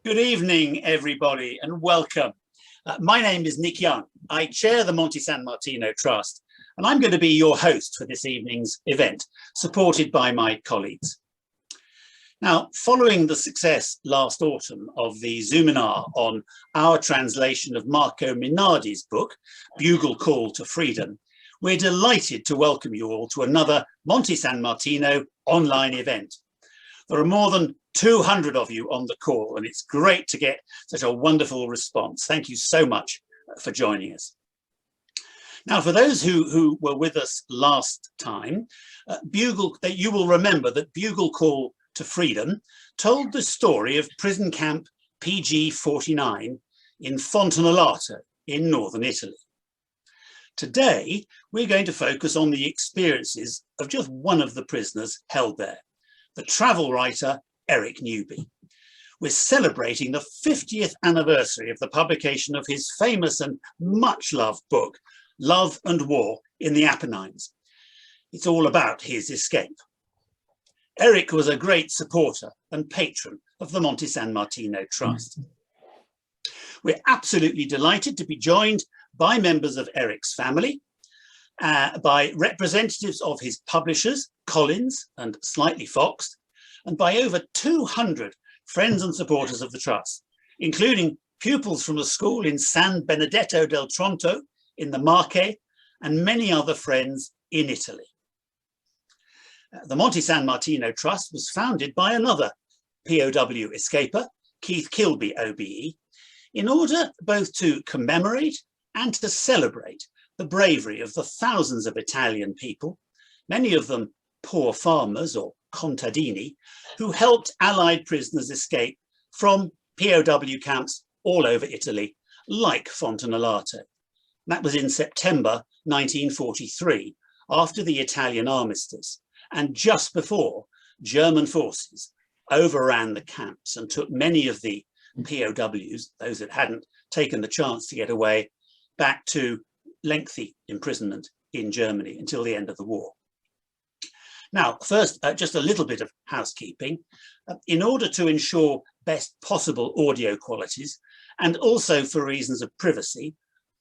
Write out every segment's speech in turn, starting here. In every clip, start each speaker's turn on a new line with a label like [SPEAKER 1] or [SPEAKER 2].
[SPEAKER 1] Good evening, everybody, and welcome. My name is Nick Young. I chair the Monte San Martino Trust, and I'm going to be your host for this evening's event, supported by my colleagues. Now, following the success last autumn of the Zoominar on our translation of Marco Minardi's book, Bugle Call to Freedom, we're delighted to welcome you all to another Monte San Martino online event. There are more than 200 of you on the call, and it's great to get such a wonderful response. Thank you so much for joining us. Now, for those who were with us last time, you will remember that Bugle Call to Freedom told the story of prison camp PG-49 in Fontanallato in northern Italy. Today, we're going to focus on the experiences of just one of the prisoners held there, the travel writer Eric Newby. We're celebrating the 50th anniversary of the publication of his famous and much loved book, Love and War in the Apennines. It's all about his escape. Eric was a great supporter and patron of the Monte San Martino Trust. We're absolutely delighted to be joined by members of Eric's family, by representatives of his publishers, Collins and Slightly Foxed, and by over 200 friends and supporters of the Trust, including pupils from a school in San Benedetto del Tronto in the Marche, and many other friends in Italy. The Monte San Martino Trust was founded by another POW escaper, Keith Kilby OBE, in order both to commemorate and to celebrate the bravery of the thousands of Italian people, many of them poor farmers or contadini, who helped Allied prisoners escape from POW camps all over Italy, like Fontanallato. That was in September 1943, after the Italian Armistice, and just before German forces overran the camps and took many of the POWs, those that hadn't taken the chance to get away, back to lengthy imprisonment in Germany until the end of the war. Now, first, just a little bit of housekeeping. In order to ensure best possible audio qualities, and also for reasons of privacy,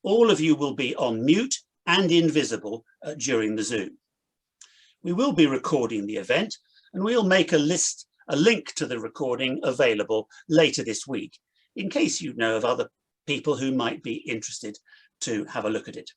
[SPEAKER 1] all of you will be on mute and invisible during the Zoom. We will be recording the event, and we'll make a link to the recording available later this week, in case you know of other people who might be interested to have a look at it.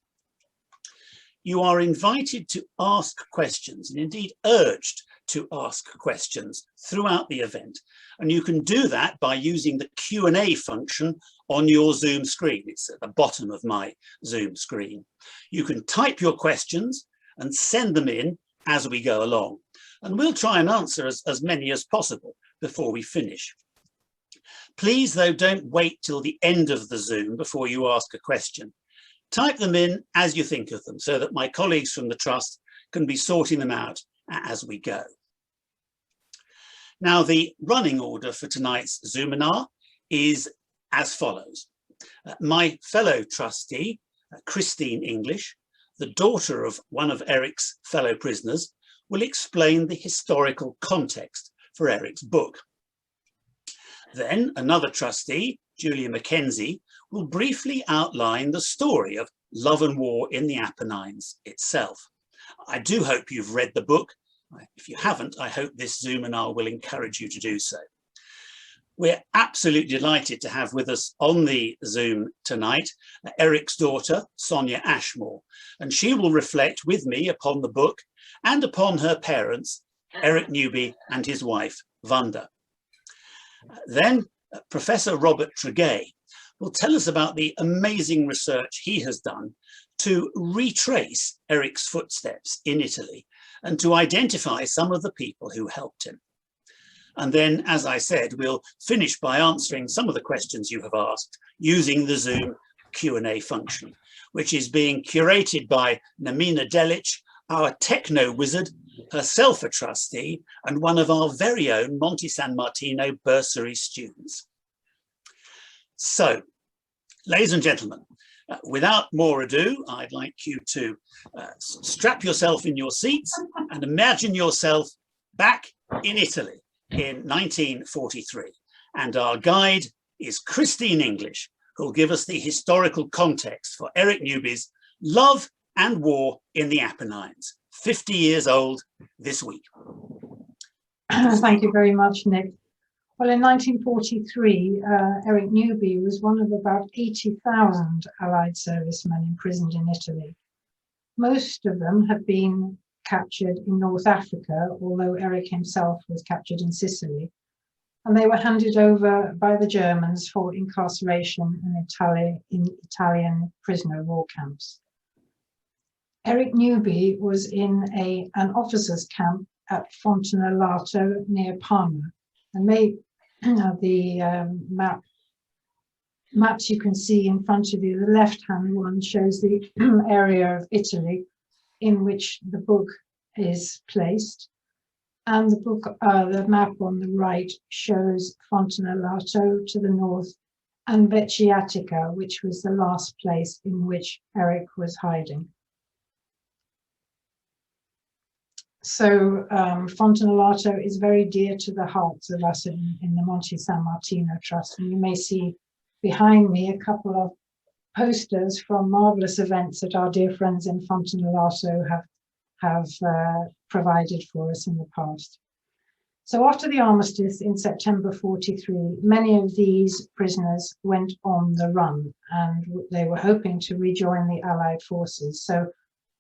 [SPEAKER 1] You are invited to ask questions, and indeed urged to ask questions throughout the event. And you can do that by using the Q&A function on your Zoom screen. It's at the bottom of my Zoom screen. You can type your questions and send them in as we go along. And we'll try and answer as many as possible before we finish. Please, though, don't wait till the end of the Zoom before you ask a question. Type them in as you think of them so that my colleagues from the Trust can be sorting them out as we go. Now, the running order for tonight's Zoominar is as follows. My fellow trustee, Christine English, the daughter of one of Eric's fellow prisoners, will explain the historical context for Eric's book. Then another trustee, Julia Mackenzie, will briefly outline the story of Love and War in the Apennines itself. I do hope you've read the book. If you haven't, I hope this Zoominar will encourage you to do so. We're absolutely delighted to have with us on the Zoom tonight Eric's daughter, Sonia Ashmore, and she will reflect with me upon the book and upon her parents, Eric Newby and his wife, Wanda. Then Professor Robert Tregay will tell us about the amazing research he has done to retrace Eric's footsteps in Italy and to identify some of the people who helped him. And then, as I said, we'll finish by answering some of the questions you have asked using the Zoom Q&A function, which is being curated by Namina Delic, our techno wizard, herself a trustee, and one of our very own Monte San Martino bursary students. So, ladies and gentlemen, without more ado, I'd like you to strap yourself in your seats and imagine yourself back in Italy in 1943 And our guide is Christine English, who'll give us the historical context for Eric Newby's Love and War in the Apennines, 50 years old this week.
[SPEAKER 2] Thank you very much, Nick. Well, in 1943, Eric Newby was one of about 80,000 Allied servicemen imprisoned in Italy. Most of them had been captured in North Africa, although Eric himself was captured in Sicily. And they were handed over by the Germans for incarceration in Italian prisoner of war camps. Eric Newby was in an officers' camp at Fontanallato near Parma. And the maps you can see in front of you, the left-hand one shows the area of Italy in which the book is placed. And the map on the right shows Fontanallato to the north and Vecchiatica, which was the last place in which Eric was hiding. So Fontanallato is very dear to the hearts of us in the Monte San Martino Trust. And you may see behind me a couple of posters from marvelous events that our dear friends in Fontanallato have provided for us in the past. So after the armistice in September 43, many of these prisoners went on the run and they were hoping to rejoin the Allied forces. So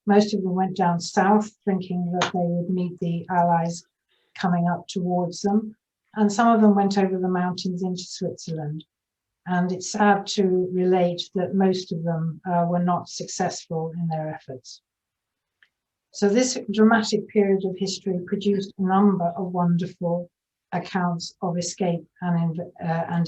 [SPEAKER 2] most of them went down south thinking that they would meet the Allies coming up towards them. And some of them went over the mountains into Switzerland. And it's sad to relate that most of them were not successful in their efforts. So this dramatic period of history produced a number of wonderful accounts of escape and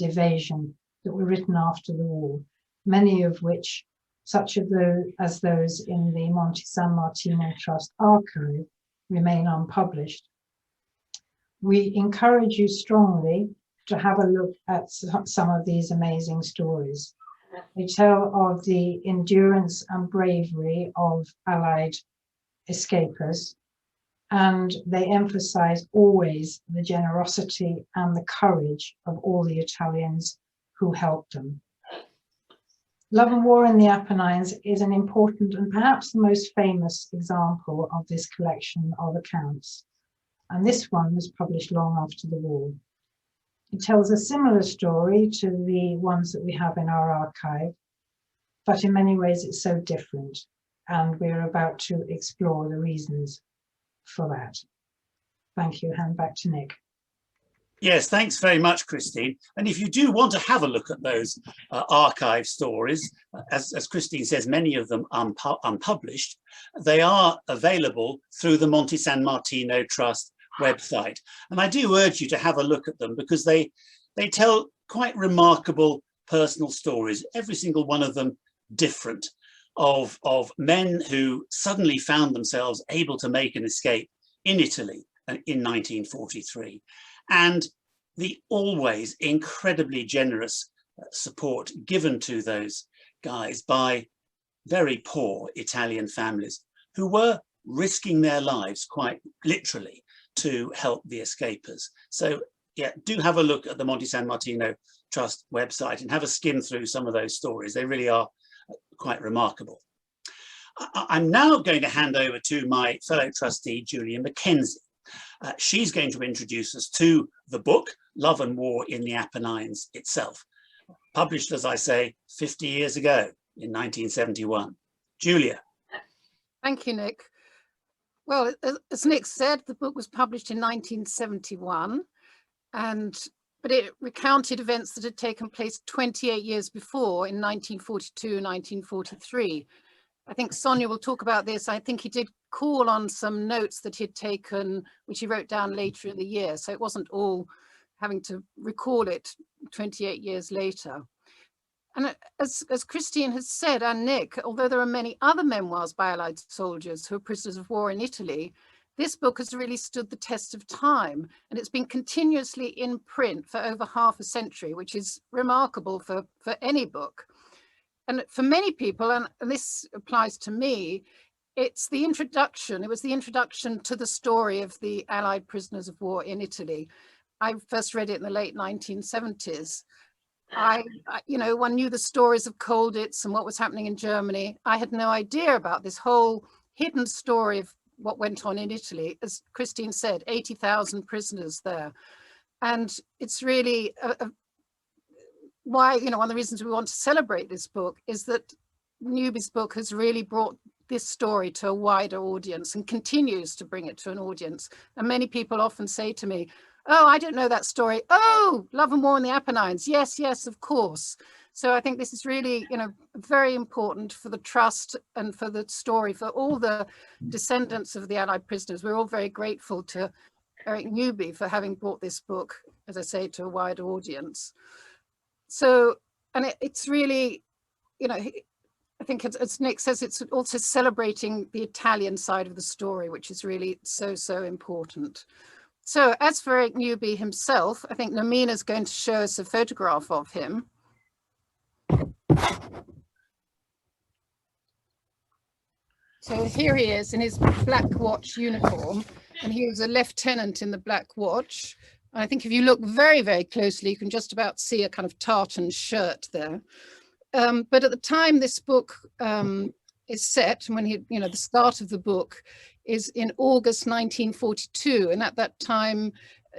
[SPEAKER 2] evasion that were written after the war, many of which, such as those in the Monte San Martino Trust archive, remain unpublished. We encourage you strongly to have a look at some of these amazing stories. They tell of the endurance and bravery of Allied escapers, and they emphasize always the generosity and the courage of all the Italians who helped them. Love and War in the Apennines is an important and perhaps the most famous example of this collection of accounts. And this one was published long after the war. It tells a similar story to the ones that we have in our archive, but in many ways it's so different. And we're about to explore the reasons for that. Thank you. Hand back to Nick.
[SPEAKER 1] Yes, thanks very much, Christine. And if you do want to have a look at those archive stories, as Christine says, many of them unpublished, they are available through the Monte San Martino Trust website. And I do urge you to have a look at them because they tell quite remarkable personal stories, every single one of them different, of men who suddenly found themselves able to make an escape in Italy in 1943. And the always incredibly generous support given to those guys by very poor Italian families who were risking their lives quite literally to help the escapers. So yeah, do have a look at the Monte San Martino Trust website and have a skim through some of those stories. They really are quite remarkable. I'm now going to hand over to my fellow trustee, Julia Mackenzie. She's going to introduce us to the book, Love and War in the Apennines itself, published, as I say, 50 years ago in 1971. Julia.
[SPEAKER 3] Thank you, Nick. Well, as Nick said, the book was published in 1971, but it recounted events that had taken place 28 years before in 1942, 1943. I think Sonia will talk about this. I think he did call on some notes that he'd taken, which he wrote down later in the year. So it wasn't all having to recall it 28 years later. And as Christine has said, and Nick, although there are many other memoirs by Allied soldiers who are prisoners of war in Italy, this book has really stood the test of time, and it's been continuously in print for over half a century, which is remarkable for any book. And for many people, and this applies to me, it was the introduction to the story of the Allied prisoners of war in Italy. I first read it in the late 1970s. You know, one knew the stories of Colditz and what was happening in Germany. I had no idea about this whole hidden story of what went on in Italy. As Christine said, 80,000 prisoners there. And it's really why, you know, one of the reasons we want to celebrate this book is that Newby's book has really brought this story to a wider audience and continues to bring it to an audience. And many people often say to me, oh, I don't know that story. Oh, Love and War in the Apennines. Yes, yes, of course. So I think this is really, you know, very important for the trust and for the story, for all the descendants of the Allied prisoners. We're all very grateful to Eric Newby for having brought this book, as I say, to a wider audience. So, and it's really, you know, I think as Nick says, it's also celebrating the Italian side of the story, which is really so, so important. So as for Eric Newby himself, I think Nomina is going to show us a photograph of him. So here he is in his Black Watch uniform, and he was a lieutenant in the Black Watch. I think if you look very, very closely, you can just about see a kind of tartan shirt there. But at the time this book is set, and when he, you know, the start of the book is in August 1942. And at that time,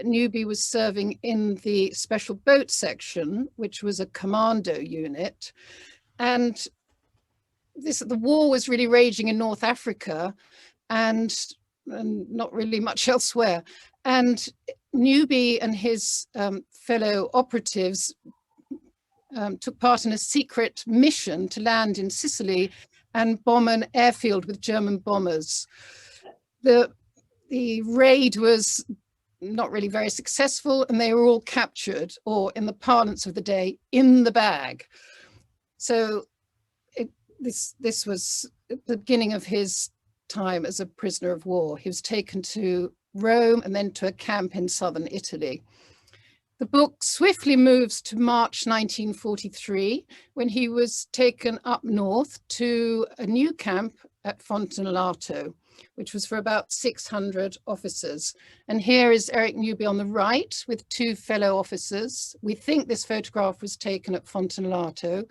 [SPEAKER 3] Newby was serving in the special boat section, which was a commando unit. And the war was really raging in North Africa and not really much elsewhere. And Newby and his fellow operatives took part in a secret mission to land in Sicily and bomb an airfield with German bombers. The raid was not really very successful, and they were all captured, or in the parlance of the day, in the bag. So this was the beginning of his time as a prisoner of war. He was taken to Rome and then to a camp in southern Italy. The book swiftly moves to March 1943, when he was taken up north to a new camp at Fontanallato, which was for about 600 officers. And here is Eric Newby on the right with two fellow officers. We think this photograph was taken at Fontanallato.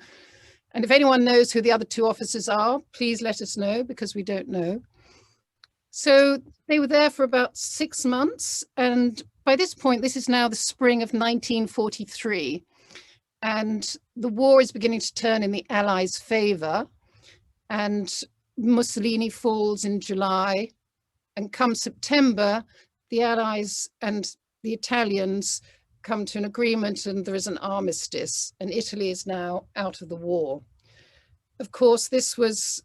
[SPEAKER 3] And if anyone knows who the other two officers are, please let us know, because we don't know. So they were there for about 6 months. And by this point, this is now the spring of 1943. And the war is beginning to turn in the Allies' favor. And Mussolini falls in July. And come September, the Allies and the Italians come to an agreement, and there is an armistice, and Italy is now out of the war. Of course, this was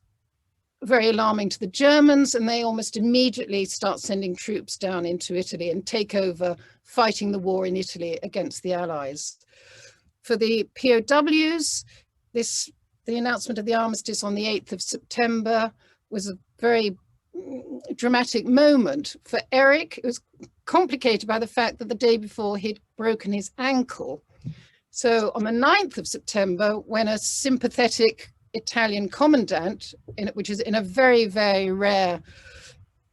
[SPEAKER 3] very alarming to the Germans, and they almost immediately start sending troops down into Italy and take over, fighting the war in Italy against the Allies. For the POWs, the announcement of the armistice on the 8th of September was a very dramatic moment. For Eric, it was complicated by the fact that the day before he'd broken his ankle. So on the 9th of September, when a sympathetic Italian commandant, which is in a very, very rare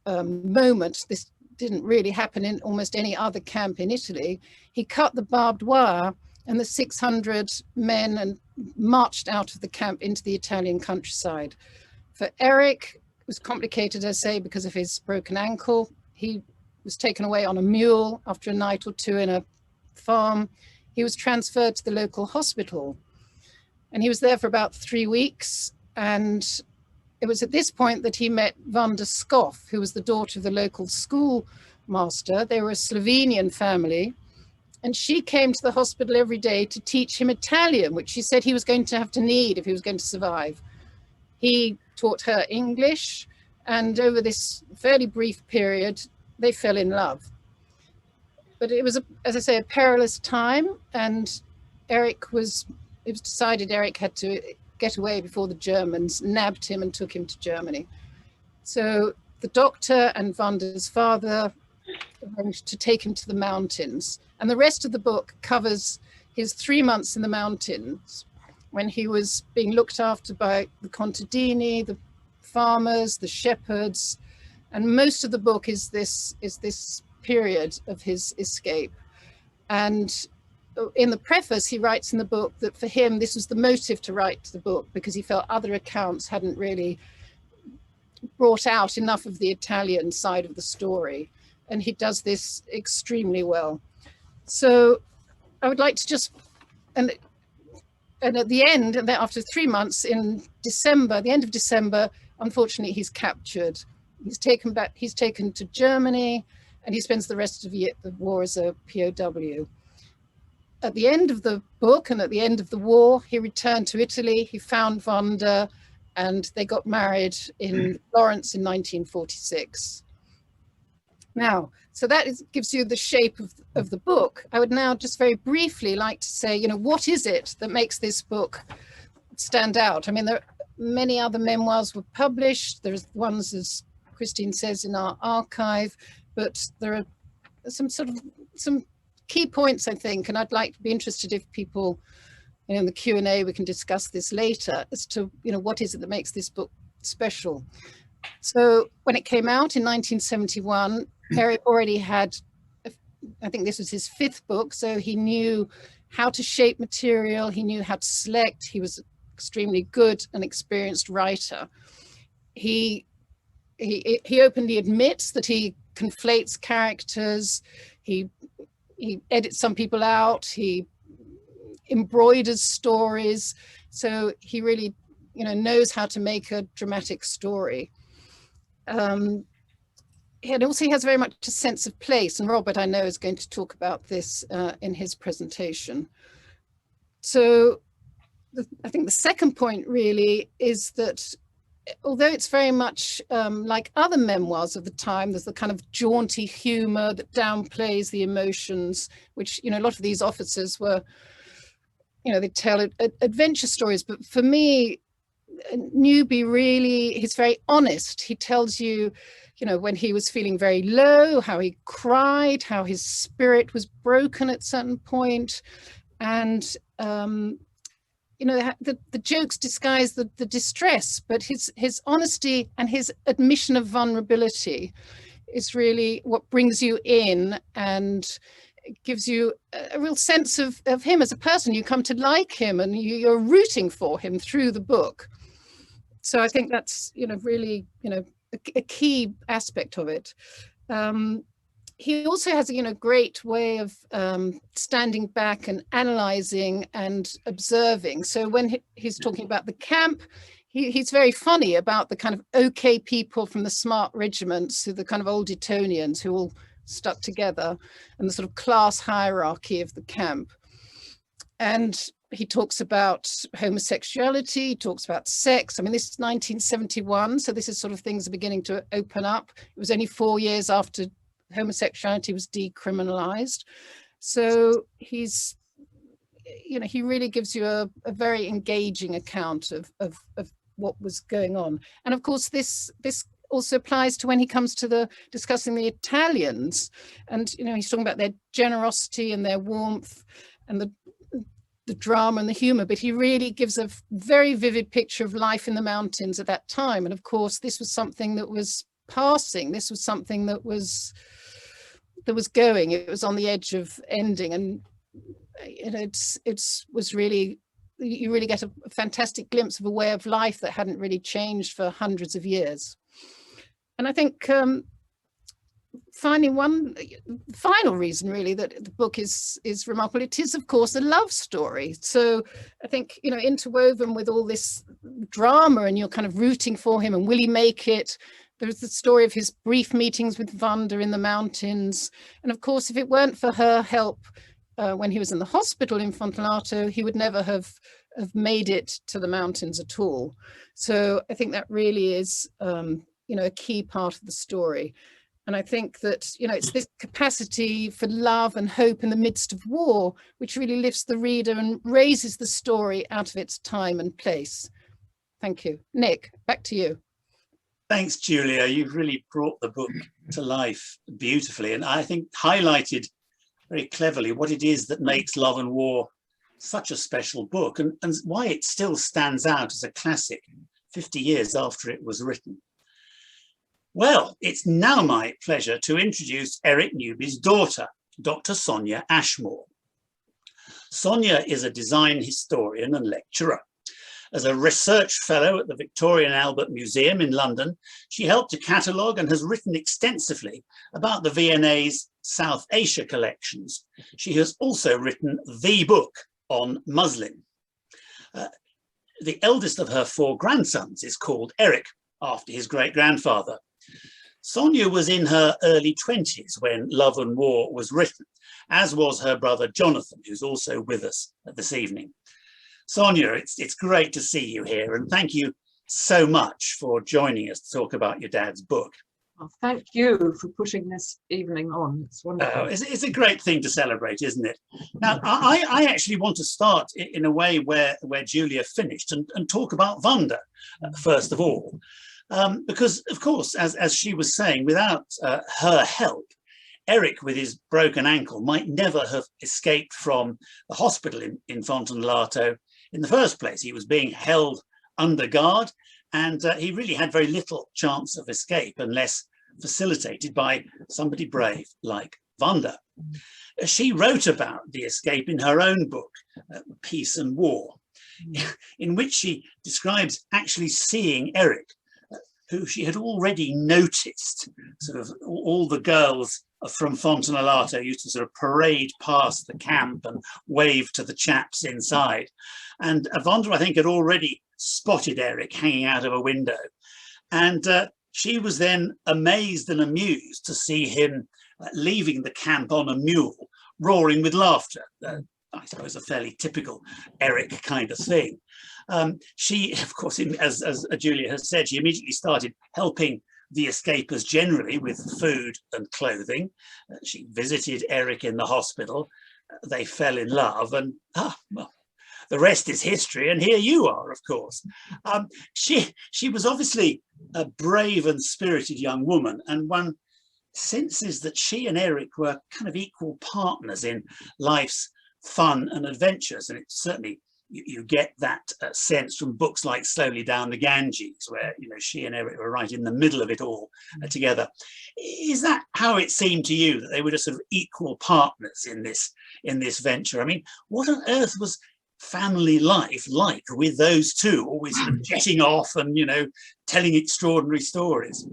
[SPEAKER 3] moment, this didn't really happen in almost any other camp in Italy, he cut the barbed wire, and the 600 men and marched out of the camp into the Italian countryside. For Eric, it was complicated, as I say, because of his broken ankle. He was taken away on a mule after a night or two in a farm. He was transferred to the local hospital, and he was there for about 3 weeks. And it was at this point that he met Wanda Skoff, who was the daughter of the local schoolmaster. They were a Slovenian family, and she came to the hospital every day to teach him Italian, which she said he was going to have to need if he was going to survive. He taught her English, and over this fairly brief period, they fell in love. But it was, as I say, a perilous time, and it was decided Eric had to get away before the Germans nabbed him and took him to Germany. So the doctor and Wanda's father arranged to take him to the mountains. And the rest of the book covers his 3 months in the mountains, when he was being looked after by the contadini, the farmers, the shepherds. And most of the book is this period of his escape. And in the preface, he writes in the book that for him, this was the motive to write the book, because he felt other accounts hadn't really brought out enough of the Italian side of the story. And he does this extremely well. So I would like to just, and at the end, and then after 3 months in December, the end of December, unfortunately, he's captured. He's taken back, he's taken to Germany, and he spends the rest of the war as a POW. At the end of the book and at the end of the war, he returned to Italy. He found Wanda, and they got married in Florence in 1946. Now, so that gives you the shape of the book. I would now just very briefly like to say, you know, what is it that makes this book stand out? I mean, there are many other memoirs were published. There's ones, as Christine says, in our archive, but there are some key points, I think, and I'd like to be interested if people, you know, in the Q&A, we can discuss this later as to, you know, what is it that makes this book special. So when it came out in 1971, Eric already had, I think this was his 5th book, so he knew how to shape material, he knew how to select, he was extremely good and experienced writer. He openly admits that he conflates characters, he edits some people out, he embroiders stories, so he really, you know, knows how to make a dramatic story. And also he has very much a sense of place, and Robert, I know, is going to talk about this in his presentation. So I think the second point really is that although it's very much like other memoirs of the time, there's the kind of jaunty humor that downplays the emotions, which, you know, a lot of these officers were, you know, they tell adventure stories, but for me, Newby really, he's very honest. He tells you, you know, when he was feeling very low, how he cried, how his spirit was broken at a certain point. And, you know, the jokes disguise the distress, but his honesty and his admission of vulnerability is really what brings you in and gives you a real sense of him as a person. You come to like him and you're rooting for him through the book. So I think that's, you know, really, you know, a key aspect of it. He also has a, you know, great way of standing back and analyzing and observing. So when he's talking about the camp, he's very funny about the kind of okay people from the smart regiments, who the kind of old Etonians who all stuck together, and the sort of class hierarchy of the camp. And he talks about homosexuality, he talks about sex. I mean, this is 1971, so this is sort of things are beginning to open up. It was only 4 years after homosexuality was decriminalized. So he's, you know, he really gives you a very engaging account of what was going on. And of course, this also applies to when he comes to discussing the Italians. And, you know, he's talking about their generosity and their warmth and the drama and the humor, but he really gives a very vivid picture of life in the mountains at that time. And of course, this was something that was passing. This was something that was going. It was on the edge of ending, and you know, it was really, you really get a fantastic glimpse of a way of life that hadn't really changed for hundreds of years. And I think finally, one final reason really that the book is remarkable, it is of course a love story. So I think, you know, interwoven with all this drama, and you're kind of rooting for him, and will he make it? There's the story of his brief meetings with Wanda in the mountains. And of course, if it weren't for her help when he was in the hospital in Fontanato, he would never have made it to the mountains at all. So I think that really is, you know, a key part of the story. And I think that, you know, it's this capacity for love and hope in the midst of war, which really lifts the reader and raises the story out of its time and place. Thank you. Nick, back to you.
[SPEAKER 1] Thanks, Julia. You've really brought the book to life beautifully, and I think highlighted very cleverly what it is that makes Love and War such a special book, and why it still stands out as a classic 50 years after it was written. Well, it's now my pleasure to introduce Eric Newby's daughter, Dr. Sonia Ashmore. Sonia is a design historian and lecturer. As a research fellow at the Victoria and Albert Museum in London, she helped to catalogue and has written extensively about the V&A's South Asia collections. She has also written the book on muslin. The eldest of her 4 grandsons is called Eric, after his great-grandfather. Sonia was in her early 20s when Love and War was written, as was her brother Jonathan, who's also with us this evening. Sonia, it's great to see you here, and thank you so much for joining us to talk about your dad's book.
[SPEAKER 4] Well, thank you for putting this evening on. It's wonderful.
[SPEAKER 1] It's a great thing to celebrate, isn't it? Now, I actually want to start in a way where Julia finished and talk about Wanda, first of all. Because, of course, as she was saying, without her help, Eric, with his broken ankle, might never have escaped from the hospital in Fontanarotta in the first place. He was being held under guard, and he really had very little chance of escape unless facilitated by somebody brave like Wanda. She wrote about the escape in her own book, Peace and War, in which she describes actually seeing Eric, who she had already noticed. Sort of all the girls from Fontanarotta used to sort of parade past the camp and wave to the chaps inside. And Wanda, I think, had already spotted Eric hanging out of a window. And she was then amazed and amused to see him leaving the camp on a mule, roaring with laughter. I suppose a fairly typical Eric kind of thing. She, of course, as Julia has said, she immediately started helping the escapers generally with food and clothing. She visited Eric in the hospital. They fell in love, and well, the rest is history, and here you are, of course. She was obviously a brave and spirited young woman, and one senses that she and Eric were kind of equal partners in life's fun and adventures, and it's certainly you get that sense from books like Slowly Down the Ganges, where she and Eric were right in the middle of it all together. Is that how it seemed to you, that they were just sort of equal partners in this venture? I mean, what on earth was family life like with those two, always sort of jetting off and telling extraordinary stories?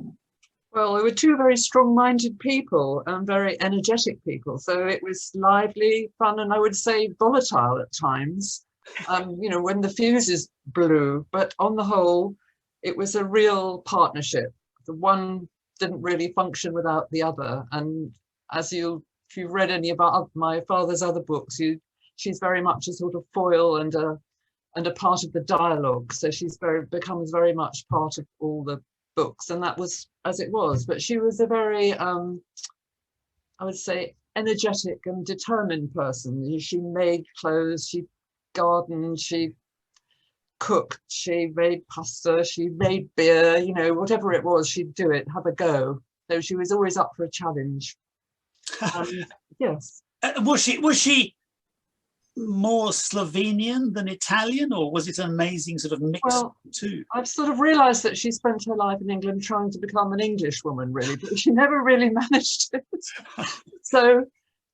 [SPEAKER 4] Well, we were 2 very strong-minded people and very energetic people, so it was lively, fun, and I would say volatile at times. When the fuses blew, but on the whole, it was a real partnership. The one didn't really function without the other. And if you've read any about my father's other books, she's very much a sort of foil and a part of the dialogue. So she's becomes very much part of all the books, and that was as it was. But she was a very, I would say, energetic and determined person. She made clothes, she gardened, she cooked, she made pasta, she made beer, whatever it was, she'd do it, have a go. So she was always up for a challenge. Yes.
[SPEAKER 1] Was she more Slovenian than Italian, or was it an amazing sort of mix too?
[SPEAKER 4] I've sort of realised that she spent her life in England trying to become an English woman, really, but she never really managed it. So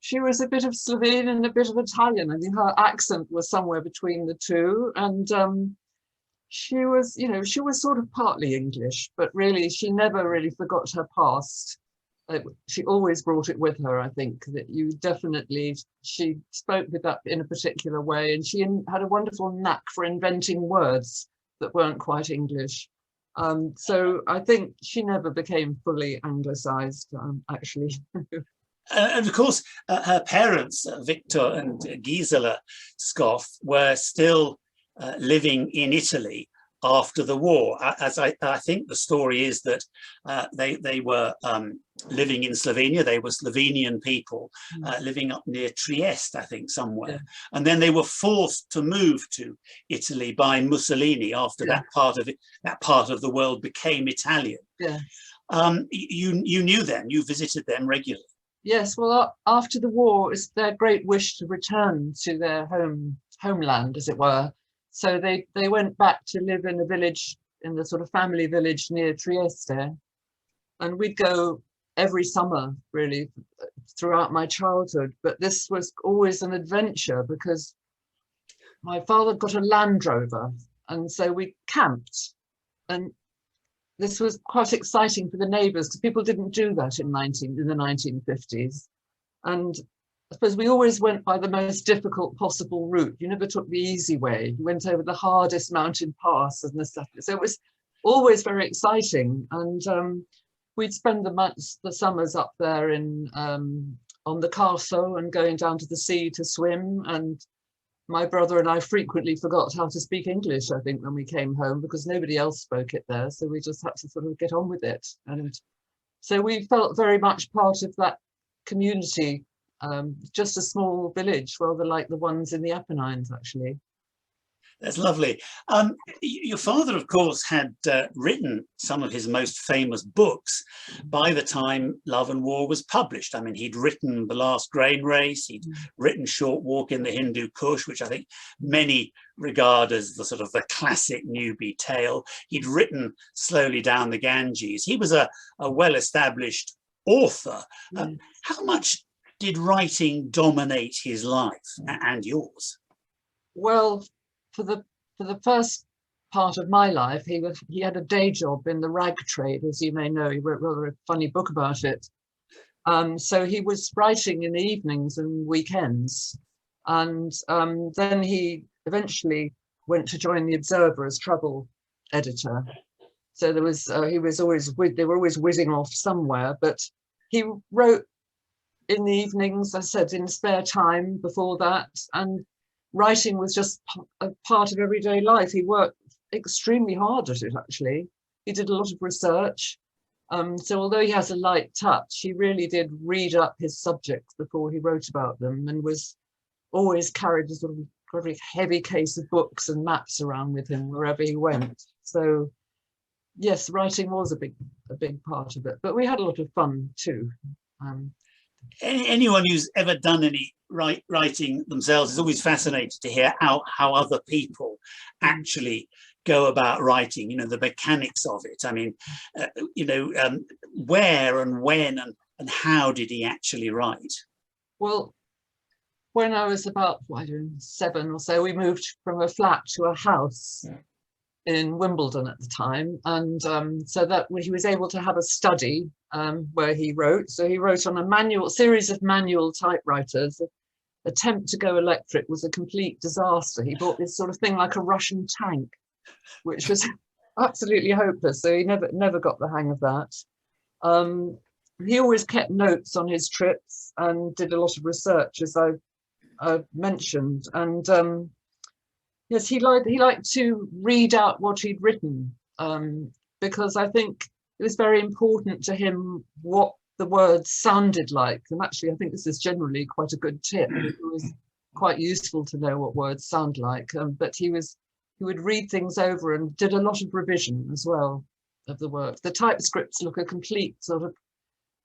[SPEAKER 4] she was a bit of Slovene and a bit of Italian. I mean, her accent was somewhere between the two, and she was sort of partly English, but really she never really forgot her past. She always brought it with her, I think, that she spoke with that in a particular way, and she had a wonderful knack for inventing words that weren't quite English. So I think she never became fully anglicised, actually.
[SPEAKER 1] And of course, her parents, Victor and Gisela Scoff, were still living in Italy after the war. As I think the story is that they were living in Slovenia. They were Slovenian people living up near Trieste, I think, somewhere. Yeah. And then they were forced to move to Italy by Mussolini after that part of the world became Italian. Yeah. You knew them. You visited them regularly.
[SPEAKER 4] Yes, well, after the war, it's their great wish to return to their homeland, as it were. So they went back to live in a village, in the sort of family village near Trieste. And we'd go every summer, really, throughout my childhood, but this was always an adventure because my father got a Land Rover, and so we camped, and this was quite exciting for the neighbours because people didn't do that in the 1950s. And I suppose we always went by the most difficult possible route. You never took the easy way. You went over the hardest mountain pass and the stuff. So it was always very exciting. And we'd spend the summers up there in on the castle and going down to the sea to swim. And my brother and I frequently forgot how to speak English, I think, when we came home because nobody else spoke it there. So we just had to sort of get on with it. And so we felt very much part of that community, just a small village, rather like the ones in the Apennines, actually.
[SPEAKER 1] That's lovely. Your father, of course, had written some of his most famous books by the time Love and War was published. I mean, he'd written The Last Grain Race, he'd written Short Walk in the Hindu Kush, which I think many regard as the sort of the classic Newby tale. He'd written Slowly Down the Ganges. He was a well-established author. How much did writing dominate his life and yours?
[SPEAKER 4] Well, for the first part of my life, he had a day job in the rag trade, as you may know. He wrote rather a funny book about it. So he was writing in the evenings and weekends, and then he eventually went to join the Observer as travel editor. So there was they were always whizzing off somewhere, but he wrote in the evenings, I said, in spare time before that, and writing was just a part of everyday life. He worked extremely hard at it, actually. He did a lot of research. So although he has a light touch, he really did read up his subjects before he wrote about them, and was always carried a sort of very heavy case of books and maps around with him wherever he went. So yes, writing was a big part of it, but we had a lot of fun too.
[SPEAKER 1] Anyone who's ever done any writing themselves is always fascinated to hear how other people actually go about writing, you know, the mechanics of it. I mean, where and when and how did he actually write?
[SPEAKER 4] Well, when I was about 7 or so, we moved from a flat to a house in Wimbledon at the time, and so that he was able to have a study where he wrote. So he wrote on a series of manual typewriters. The attempt to go electric was a complete disaster. He bought this sort of thing like a Russian tank, which was absolutely hopeless. So he never got the hang of that. He always kept notes on his trips and did a lot of research, as I've mentioned. And yes, he liked to read out what he'd written, because I think it was very important to him what the words sounded like. And actually, I think this is generally quite a good tip. It was quite useful to know what words sound like. But he would read things over and did a lot of revision as well of the work. The typescripts look a complete sort of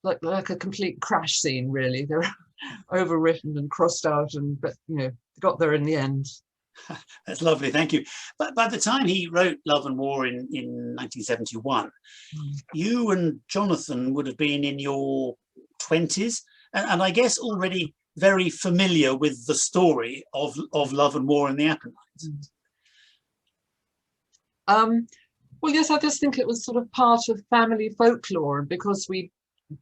[SPEAKER 4] like a complete crash scene, really. They're overwritten and crossed out, but got there in the end.
[SPEAKER 1] That's lovely, thank you. But by the time he wrote Love and War in 1971, you and Jonathan would have been in your 20s, and I guess already very familiar with the story of Love and War in the Apennines.
[SPEAKER 4] Well, yes, I just think it was sort of part of family folklore, and because we'd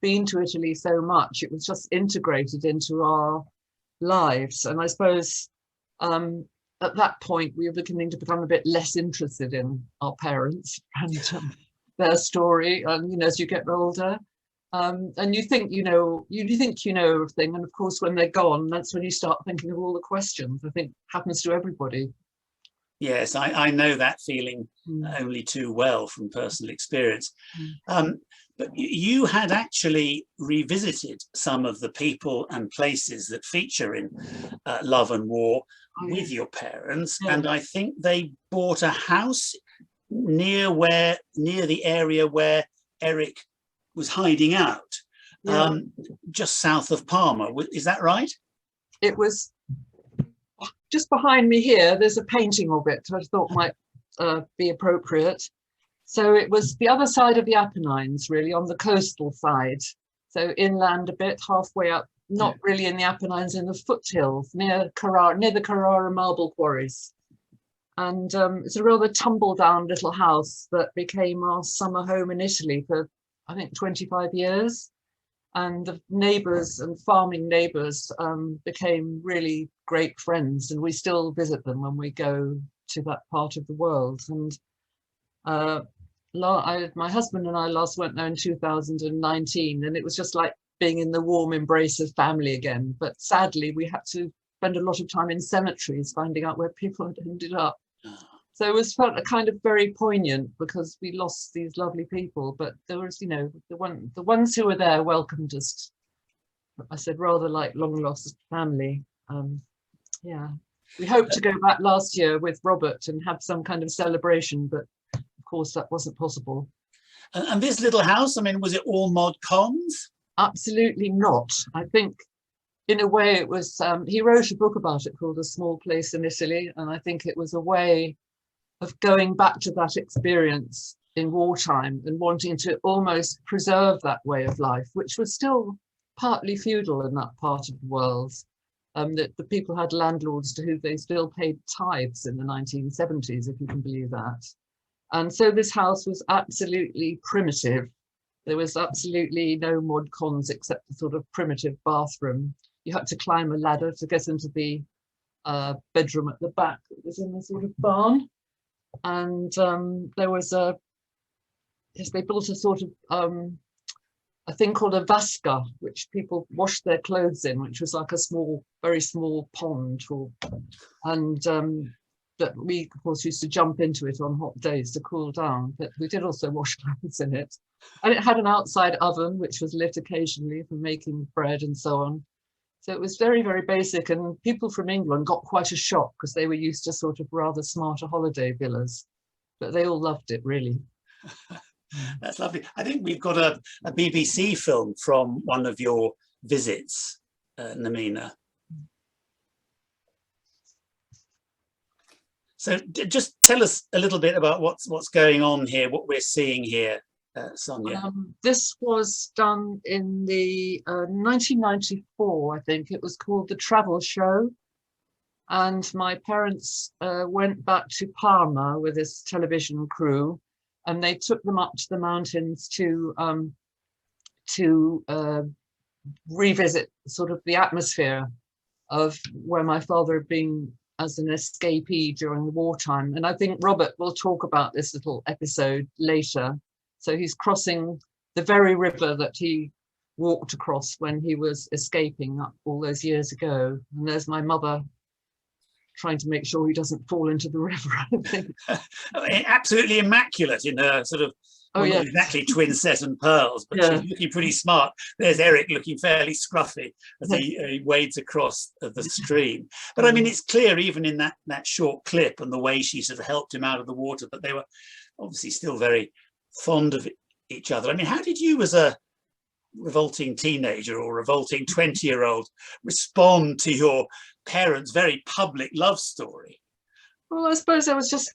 [SPEAKER 4] been to Italy so much, it was just integrated into our lives. And I suppose at that point, we were beginning to become a bit less interested in our parents and their story. And as you get older, and you think you know everything, and of course, when they're gone, that's when you start thinking of all the questions. I think happens to everybody.
[SPEAKER 1] Yes, I know that feeling only too well from personal experience. But you had actually revisited some of the people and places that feature in Love and War with your parents, and I think they bought a house near the area where Eric was hiding out, just south of Parma. Is that right?
[SPEAKER 4] It was just behind me here. There's a painting of it I thought might be appropriate. So it was the other side of the Apennines, really, on the coastal side. So inland a bit, halfway up, not really in the Apennines, in the foothills near the Carrara marble quarries. And it's a rather tumble down little house that became our summer home in Italy for, I think, 25 years. And the neighbours and farming neighbours became really great friends, and we still visit them when we go to that part of the world. And my husband and I last went there in 2019, and it was just like being in the warm embrace of family again. But sadly, we had to spend a lot of time in cemeteries finding out where people had ended up. So it was felt a kind of very poignant, because we lost these lovely people, but there was, you know, the ones who were there welcomed us. I said, rather like long lost family. Yeah, we hoped to go back last year with Robert and have some kind of celebration, but of course that wasn't possible.
[SPEAKER 1] And this little house, I mean, was it all mod cons?
[SPEAKER 4] Absolutely not. I think in a way it was, he wrote a book about it called A Small Place in Italy, and I think it was a way of going back to that experience in wartime and wanting to almost preserve that way of life, which was still partly feudal in that part of the world. That the people had landlords to whom they still paid tithes in the 1970s, if you can believe that. And so this house was absolutely primitive. There was absolutely no mod cons except the sort of primitive bathroom. You had to climb a ladder to get into the bedroom at the back. It was in a sort of barn. And there was they built a sort of a thing called a vasca, which people washed their clothes in, which was like a small, very small pond. And that we, of course, used to jump into it on hot days to cool down, but we did also wash clothes in it. And it had an outside oven, which was lit occasionally for making bread and so on. So it was very, very basic, and people from England got quite a shock because they were used to sort of rather smarter holiday villas, but they all loved it, really.
[SPEAKER 1] That's lovely. I think we've got a BBC film from one of your visits, Namina. So just tell us a little bit about what's going on here, what we're seeing here, Sonia.
[SPEAKER 4] This was done in the 1994, I think. It was called The Travel Show. And my parents went back to Parma with this television crew, and they took them up to the mountains to revisit sort of the atmosphere of where my father had been as an escapee during the wartime. And I think Robert will talk about this little episode later. So he's crossing the very river that he walked across when he was escaping up all those years ago. And there's my mother trying to make sure he doesn't fall into the river, I think.
[SPEAKER 1] Absolutely immaculate in her sort of, well,
[SPEAKER 4] yeah,
[SPEAKER 1] not exactly twin set and pearls, but
[SPEAKER 4] yeah,
[SPEAKER 1] she's looking pretty smart. There's Eric looking fairly scruffy as he wades across the stream. But I mean, it's clear even in that short clip and the way she sort of helped him out of the water, that they were obviously still very fond of each other. I mean, how did you as a revolting teenager or revolting 20-year-old respond to your parents' very public love story?
[SPEAKER 4] Well, I suppose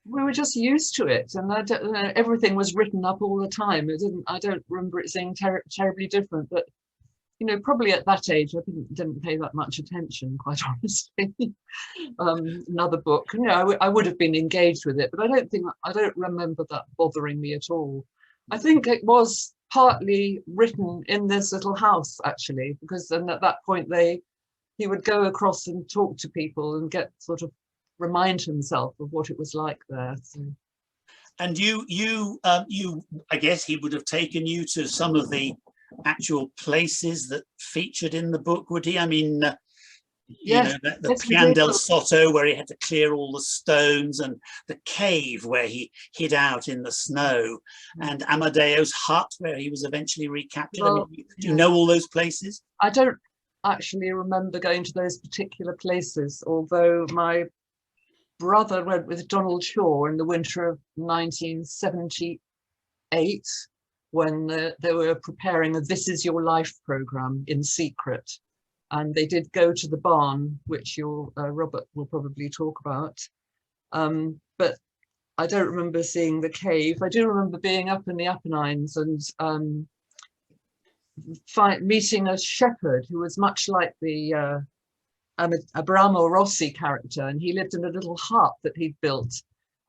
[SPEAKER 4] we were just used to it, and everything was written up all the time. I don't remember it being terribly different, but you know, probably at that age I didn't pay that much attention, quite honestly. Another book, you know, I would have been engaged with it, but I don't remember that bothering me at all. I think it was partly written in this little house, actually, because then at that point he would go across and talk to people and get sort of remind himself of what it was like there. So.
[SPEAKER 1] And you I guess he would have taken you to some of the actual places that featured in the book, would he? I mean,
[SPEAKER 4] yes,
[SPEAKER 1] you know, the Pian del Sotto, where he had to clear all the stones, and the cave where he hid out in the snow, and Amadeo's hut where he was eventually recaptured.
[SPEAKER 4] Well,
[SPEAKER 1] I mean, do you know all those places?
[SPEAKER 4] I don't actually remember going to those particular places, although my brother went with Donald Shaw in the winter of 1978 when they were preparing a This Is Your Life program in secret. And they did go to the barn, which Robert will probably talk about. But I don't remember seeing the cave. I do remember being up in the Apennines and meeting a shepherd who was much like the Abramo Rossi character, and he lived in a little hut that he'd built,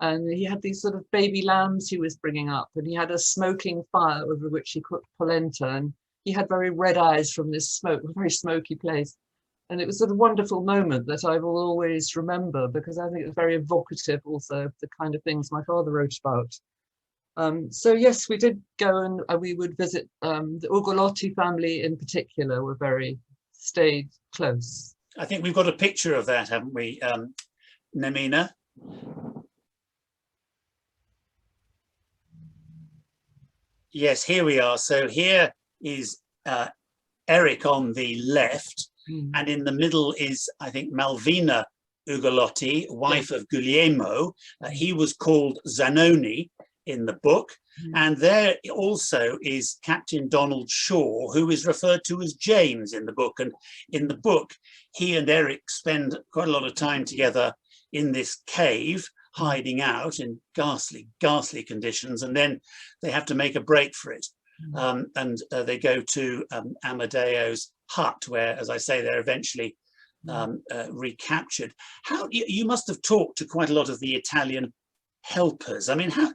[SPEAKER 4] and he had these sort of baby lambs he was bringing up, and he had a smoking fire over which he cooked polenta, and he had very red eyes from this smoke, a very smoky place. And it was sort of a wonderful moment that I will always remember, because I think it was very evocative also of the kind of things my father wrote about. So yes, we did go, and we would visit the Ugolotti family in particular stayed close.
[SPEAKER 1] I think we've got a picture of that, haven't we, Nemina? Yes, here we are. So here is Eric on the left, and in the middle is, I think, Malvina Ugolotti, wife of Guglielmo. He was called Zanoni in the book. And there also is Captain Donald Shaw, who is referred to as James in the book. And in the book, he and Eric spend quite a lot of time together in this cave, hiding out in ghastly, ghastly conditions. And then they have to make a break for it. And they go to Amadeo's hut, where, as I say, they're eventually recaptured. You must have talked to quite a lot of the Italian helpers. I mean, how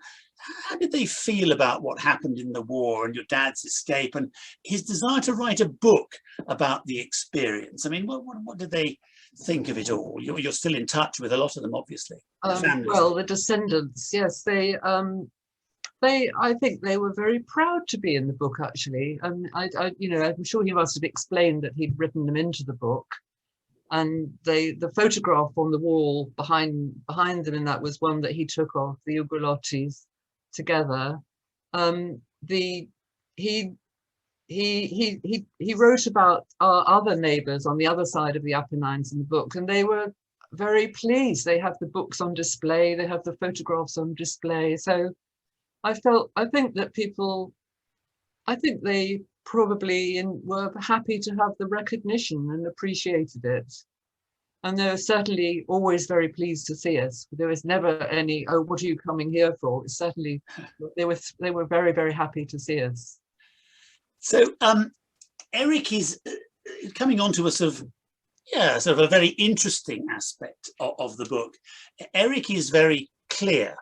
[SPEAKER 1] did they feel about what happened in the war and your dad's escape and his desire to write a book about the experience? I mean, what did they think of it all? You're still in touch with a lot of them, obviously.
[SPEAKER 4] Well, the descendants, yes, I think they were very proud to be in the book, actually. And I'm sure he must have explained that he'd written them into the book. And the photograph on the wall behind them, and that was one that he took of the Ugolottis together. He wrote about our other neighbours on the other side of the Apennines in the book, and they were very pleased. They have the books on display, they have the photographs on display. So I think they probably were happy to have the recognition and appreciated it. And they were certainly always very pleased to see us. There was never any, oh, what are you coming here for? It's certainly, they were very, very happy to see us.
[SPEAKER 1] So Eric is coming on to a sort of a very interesting aspect of the book. Eric is very clear,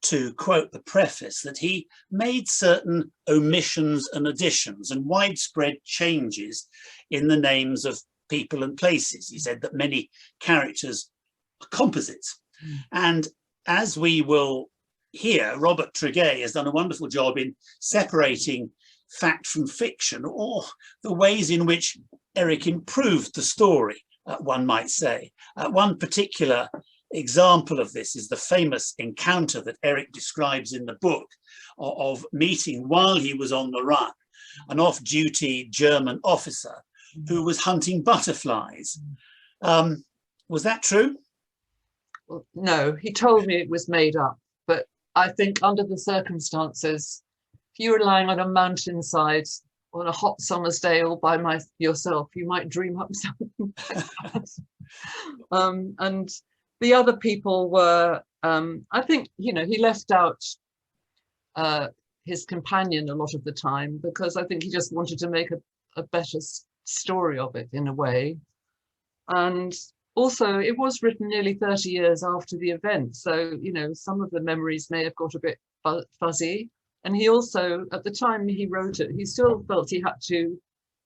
[SPEAKER 1] to quote the preface, that he made certain omissions and additions and widespread changes in the names of people and places. He said that many characters are composites. And as we will hear, Robert Tregay has done a wonderful job in separating fact from fiction, or the ways in which Eric improved the story, one might say. One particular example of this is the famous encounter that Eric describes in the book of meeting, while he was on the run, an off-duty German officer who was hunting butterflies. Was that true?
[SPEAKER 4] Well, no, he told me it was made up, but I think under the circumstances, if you were lying on a mountainside on a hot summer's day all by yourself, you might dream up something like that. And the other people were, I think, he left out his companion a lot of the time, because I think he just wanted to make a better story of it in a way. And also it was written nearly 30 years after the event. So, some of the memories may have got a bit fuzzy. And he also, at the time he wrote it, he still felt he had to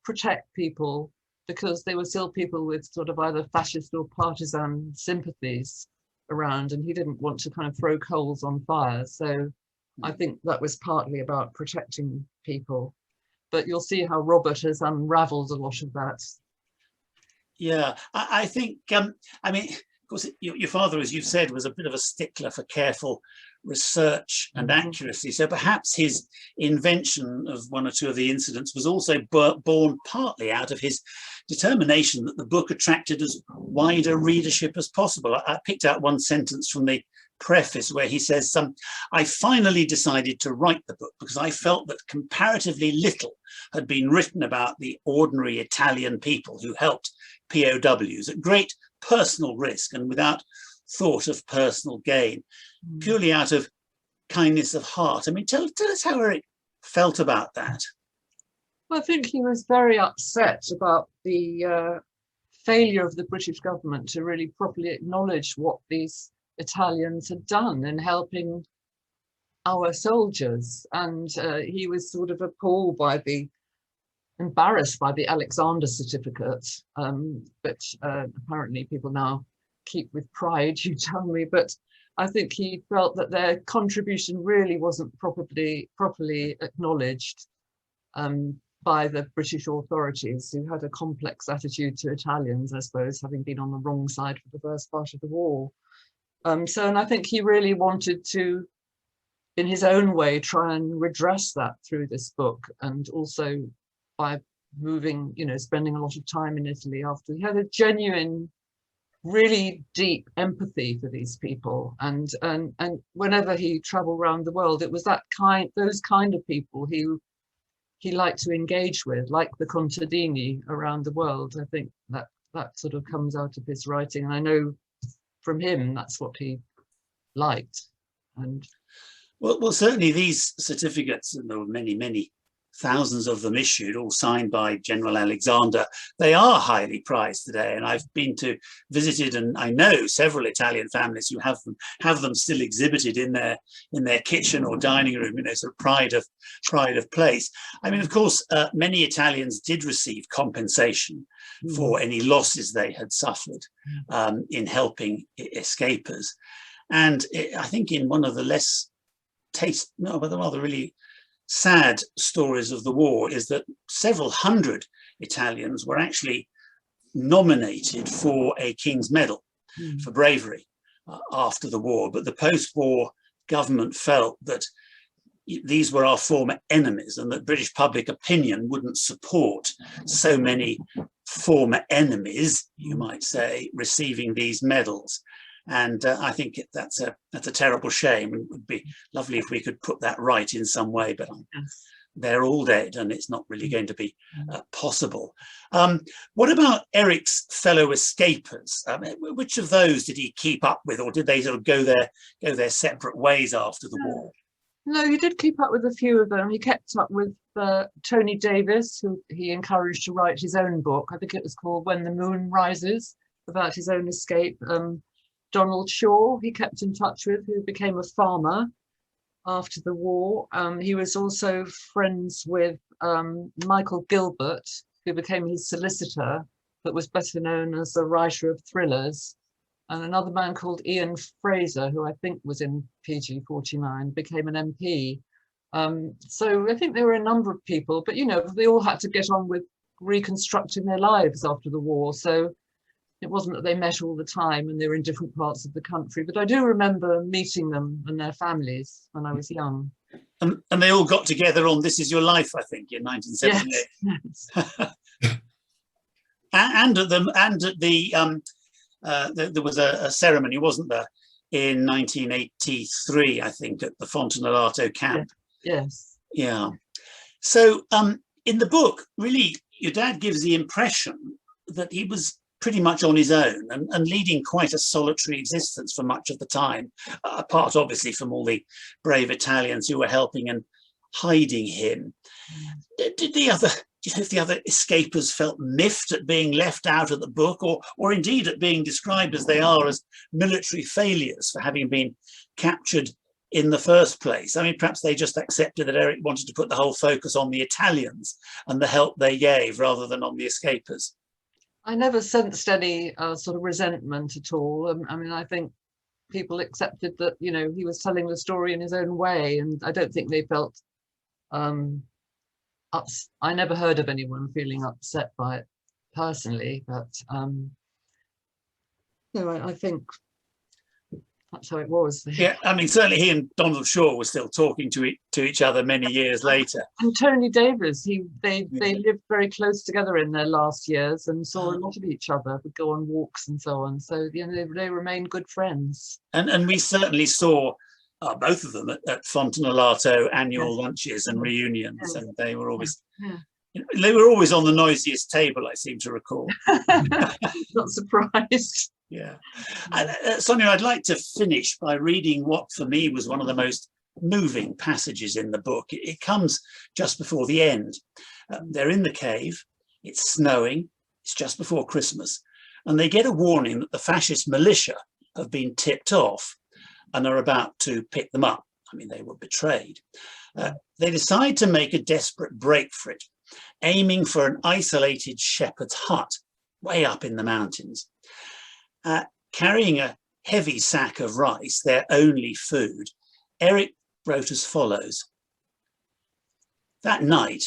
[SPEAKER 4] protect people, because they were still people with sort of either fascist or partisan sympathies around, and he didn't want to kind of throw coals on fire. So I think that was partly about protecting people. But you'll see how Robert has unraveled a lot of that.
[SPEAKER 1] Yeah, I think, I mean, of course, your father, as you've said, was a bit of a stickler for careful research and accuracy. So perhaps his invention of one or two of the incidents was also born partly out of his determination that the book attracted as wide a readership as possible. I picked out one sentence from the preface where he says, I finally decided to write the book because I felt that comparatively little had been written about the ordinary Italian people who helped POWs at great personal risk and without thought of personal gain, purely out of kindness of heart. I mean, tell us how Eric felt about that.
[SPEAKER 4] I think he was very upset about the failure of the British government to really properly acknowledge what these Italians had done in helping our soldiers. And he was sort of appalled by embarrassed by the Alexander certificate, which apparently people now keep with pride, you tell me. But I think he felt that their contribution really wasn't properly acknowledged by the British authorities, who had a complex attitude to Italians, I suppose, having been on the wrong side for the first part of the war. And I think he really wanted to, in his own way, try and redress that through this book, and also by moving, spending a lot of time in Italy after. He had a genuine, really deep empathy for these people, and whenever he traveled around the world, it was those kind of people he liked to engage with, like the contadini around the world. I think that sort of comes out of his writing, and I know from him that's what he liked. And
[SPEAKER 1] well, certainly these certificates, and there were many thousands of them issued, all signed by General Alexander, they are highly prized today. And I've been to visited, and I know several Italian families who have them still exhibited in their kitchen or dining room, sort of pride of place. I mean, of course, many Italians did receive compensation for any losses they had suffered in helping escapers. And I think in one of the rather really sad stories of the war is that several hundred Italians were actually nominated for a King's Medal for bravery after the war, but the post-war government felt that these were our former enemies and that British public opinion wouldn't support so many former enemies, you might say, receiving these medals. And I think that's a terrible shame. It would be lovely if we could put that right in some way, but they're all dead and it's not really going to be possible. What about Eric's fellow escapers? Which of those did he keep up with, or did they sort of go their separate ways after the war?
[SPEAKER 4] No, he did keep up with a few of them. He kept up with Tony Davis, who he encouraged to write his own book. I think it was called When the Moon Rises, about his own escape. Donald Shaw, he kept in touch with, who became a farmer after the war. He was also friends with Michael Gilbert, who became his solicitor, but was better known as a writer of thrillers. And another man called Ian Fraser, who I think was in PG 49, became an MP. So I think there were a number of people, but they all had to get on with reconstructing their lives after the war. So it wasn't that they met all the time and they were in different parts of the country, but I do remember meeting them and their families when I was young.
[SPEAKER 1] And they all got together on This Is Your Life, I think, in 1978.
[SPEAKER 4] Yes.
[SPEAKER 1] There was a ceremony, wasn't there, in 1983, I think, at the Fontanelato camp.
[SPEAKER 4] Yes.
[SPEAKER 1] Yeah. So in the book, really, your dad gives the impression that he was pretty much on his own and leading quite a solitary existence for much of the time, apart obviously from all the brave Italians who were helping and hiding him. Do you know if the other escapers felt miffed at being left out of the book, or indeed at being described as they are as military failures for having been captured in the first place? I mean, perhaps they just accepted that Eric wanted to put the whole focus on the Italians and the help they gave rather than on the escapers.
[SPEAKER 4] I never sensed any sort of resentment at all. I mean, I think people accepted that, he was telling the story in his own way, and I don't think they felt I never heard of anyone feeling upset by it personally, but I think that's how it was.
[SPEAKER 1] Yeah, I mean, certainly he and Donald Shaw were still talking to each other many years later.
[SPEAKER 4] And Tony Davis, they lived very close together in their last years and saw a lot of each other, would go on walks and so on. So they remained good friends.
[SPEAKER 1] And we certainly saw both of them at Fontanelato annual lunches and reunions, and they were always they were always on the noisiest table, I seem to recall.
[SPEAKER 4] Not surprised.
[SPEAKER 1] Yeah. Sonia, I'd like to finish by reading what for me was one of the most moving passages in the book. It comes just before the end. They're in the cave, it's snowing, it's just before Christmas, and they get a warning that the fascist militia have been tipped off and are about to pick them up. I mean, they were betrayed. They decide to make a desperate break for it, aiming for an isolated shepherd's hut way up in the mountains. Carrying a heavy sack of rice, their only food, Eric wrote as follows: "That night,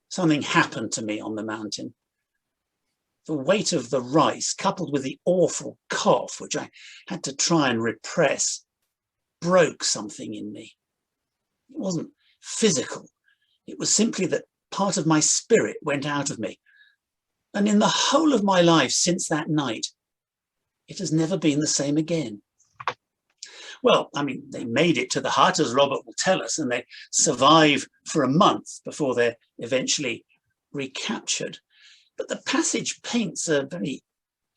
[SPEAKER 1] something happened to me on the mountain. The weight of the rice, coupled with the awful cough, which I had to try and repress, broke something in me. It wasn't physical. It was simply that part of my spirit went out of me. And in the whole of my life since that night, it has never been the same again." Well, I mean, they made it to the hut, as Robert will tell us, and they survive for a month before they're eventually recaptured. But the passage paints a very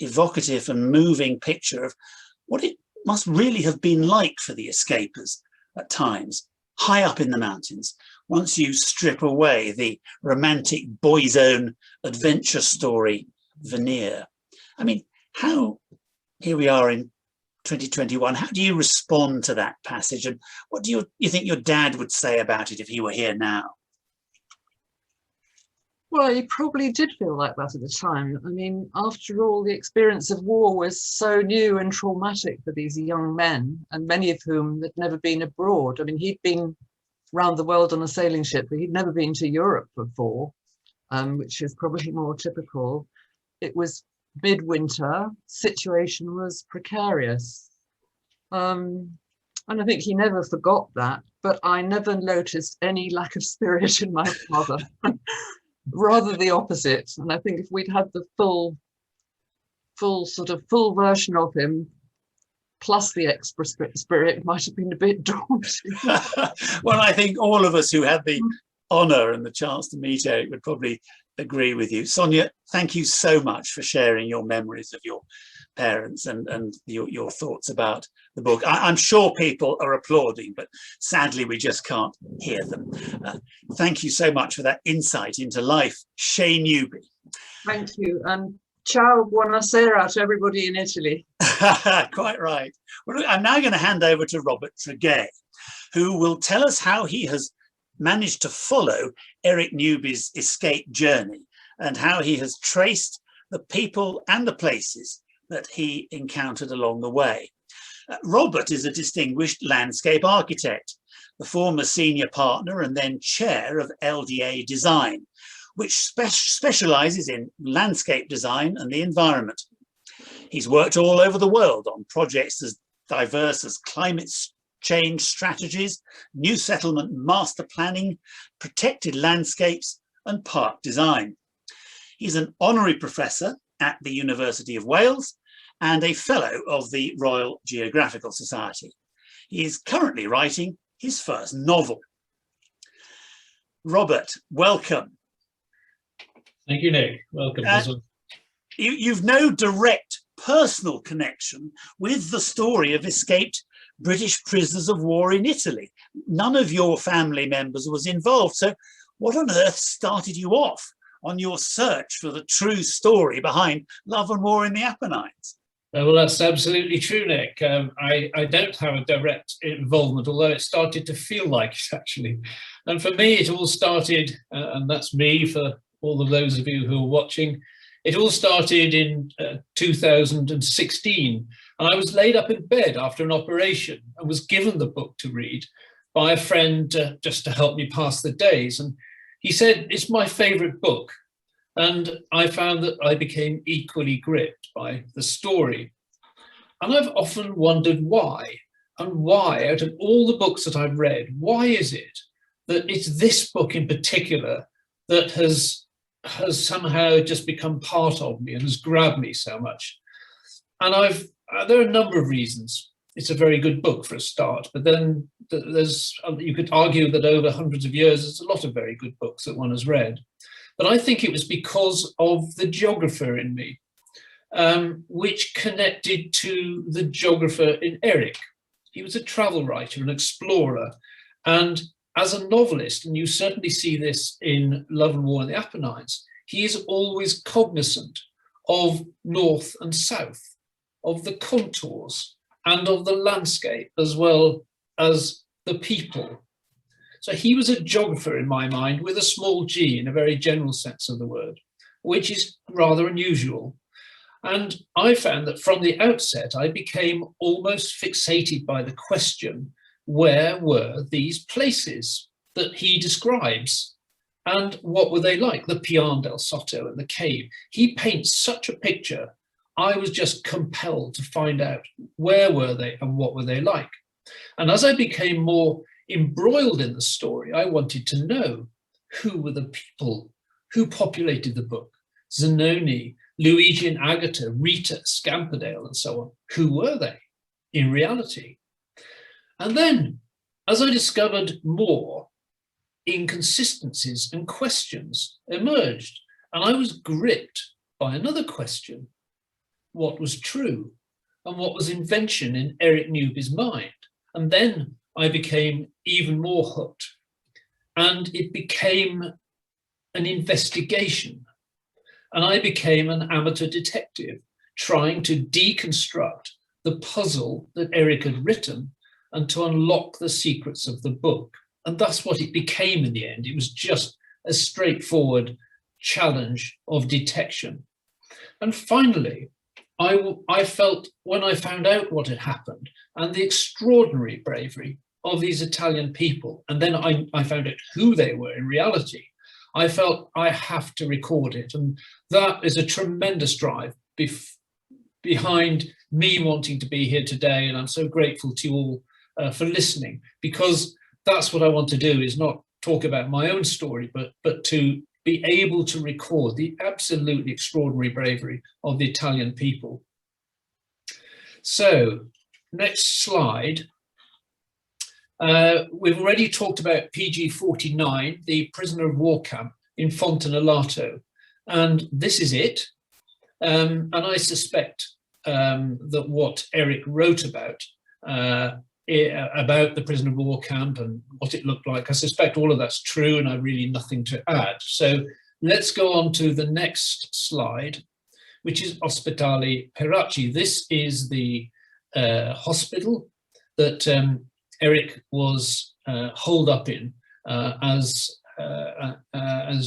[SPEAKER 1] evocative and moving picture of what it must really have been like for the escapers at times, high up in the mountains, once you strip away the romantic boy's own adventure story veneer. I mean, here we are in 2021, how do you respond to that passage? And what do you think your dad would say about it if he were here now?
[SPEAKER 4] Well, he probably did feel like that at the time. I mean, after all, the experience of war was so new and traumatic for these young men, and many of whom had never been abroad. I mean, he'd been around the world on a sailing ship, but he'd never been to Europe before, which is probably more typical. It was midwinter, situation was precarious. And I think he never forgot that, but I never noticed any lack of spirit in my father. Rather the opposite. And I think if we'd had the full version of him, plus the extra spirit, might have been a bit daunting.
[SPEAKER 1] Well, I think all of us who had the honour and the chance to meet Eric would probably agree with you. Sonia, thank you so much for sharing your memories of your parents and your thoughts about the book. I'm sure people are applauding, but sadly we just can't hear them. Thank you so much for that insight into life, Shay Newby.
[SPEAKER 4] Thank you, and ciao, buonasera to everybody in Italy.
[SPEAKER 1] Quite right. Well, I'm now going to hand over to Robert Tregay, who will tell us how he has managed to follow Eric Newby's escape journey and how he has traced the people and the places that he encountered along the way. Robert is a distinguished landscape architect, the former senior partner and then chair of LDA Design, which specializes in landscape design and the environment. He's worked all over the world on projects as diverse as climate change strategies, new settlement master planning, protected landscapes, and park design. He's an honorary professor at the University of Wales and a fellow of the Royal Geographical Society. He is currently writing his first novel. Robert, welcome.
[SPEAKER 5] Thank you, Nick. Welcome.
[SPEAKER 1] You've no direct personal connection with the story of escaped British prisoners of war in Italy. None of your family members was involved. So what on earth started you off on your search for the true story behind Love and War in the Apennines?
[SPEAKER 5] Well, that's absolutely true, Nick. I don't have a direct involvement, although it started to feel like it, actually. And for me, it all started, and that's me for all of those of you who are watching, it all started in 2016. And I was laid up in bed after an operation and was given the book to read by a friend just to help me pass the days. And he said, it's my favorite book. And I found that I became equally gripped by the story. And I've often wondered why, and why, out of all the books that I've read, why is it that it's this book in particular that has somehow just become part of me and has grabbed me so much? And there are a number of reasons. It's a very good book for a start, but then you could argue that over hundreds of years, there's a lot of very good books that one has read. But I think it was because of the geographer in me, which connected to the geographer in Eric. He was a travel writer, an explorer, and as a novelist, and you certainly see this in Love and War in the Apennines, he is always cognizant of north and south, of the contours and of the landscape, as well as the people. So he was a geographer in my mind, with a small g in a very general sense of the word, which is rather unusual. And I found that from the outset, I became almost fixated by the question, where were these places that he describes? And what were they like? The Pian del Sotto and the cave. He paints such a picture. I was just compelled to find out where were they and what were they like. And as I became more embroiled in the story, I wanted to know who were the people who populated the book. Zanoni, Luigi and Agatha, Rita, Scamperdale, and so on. Who were they in reality? And then, as I discovered more, inconsistencies and questions emerged, and I was gripped by another question: what was true and what was invention in Eric Newby's mind? And then I became even more hooked, and it became an investigation, and I became an amateur detective trying to deconstruct the puzzle that Eric had written and to unlock the secrets of the book. And that's what it became in the end. It was just a straightforward challenge of detection. And finally, I felt, when I found out what had happened and the extraordinary bravery of these Italian people, and then I found out who they were in reality, I felt I have to record it. And that is a tremendous drive behind me wanting to be here today. And I'm so grateful to you all for listening, because that's what I want to do, is not talk about my own story, but to be able to record the absolutely extraordinary bravery of the Italian people. So, next slide. We've already talked about PG-49, the prisoner of war camp in Fontanelato, and this is it. And I suspect that what Eric wrote about the prisoner of war camp and what it looked like, I suspect all of that's true, and I've really nothing to add. So let's go on to the next slide, which is Hospitali Peracci. This is the hospital that Eric was holed up in, as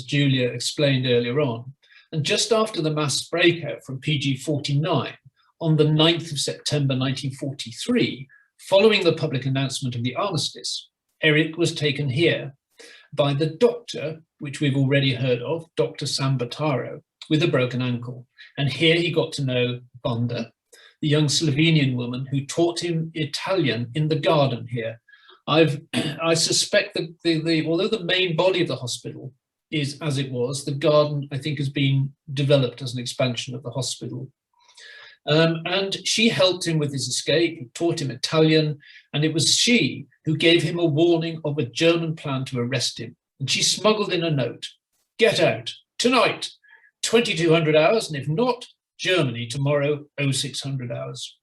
[SPEAKER 5] Julia explained earlier on. And just after the mass breakout from PG-49 on the 9th of September 1943, following the public announcement of the Armistice, Eric was taken here by the doctor, which we've already heard of, Dr. Sambataro, with a broken ankle. And here he got to know Wanda, the young Slovenian woman who taught him Italian in the garden here. I suspect that although the main body of the hospital is as it was, the garden, I think, has been developed as an expansion of the hospital. And she helped him with his escape, taught him Italian, and it was she who gave him a warning of a German plan to arrest him. And she smuggled in a note: "Get out tonight, 2200 hours, and if not, Germany tomorrow, 0600 hours.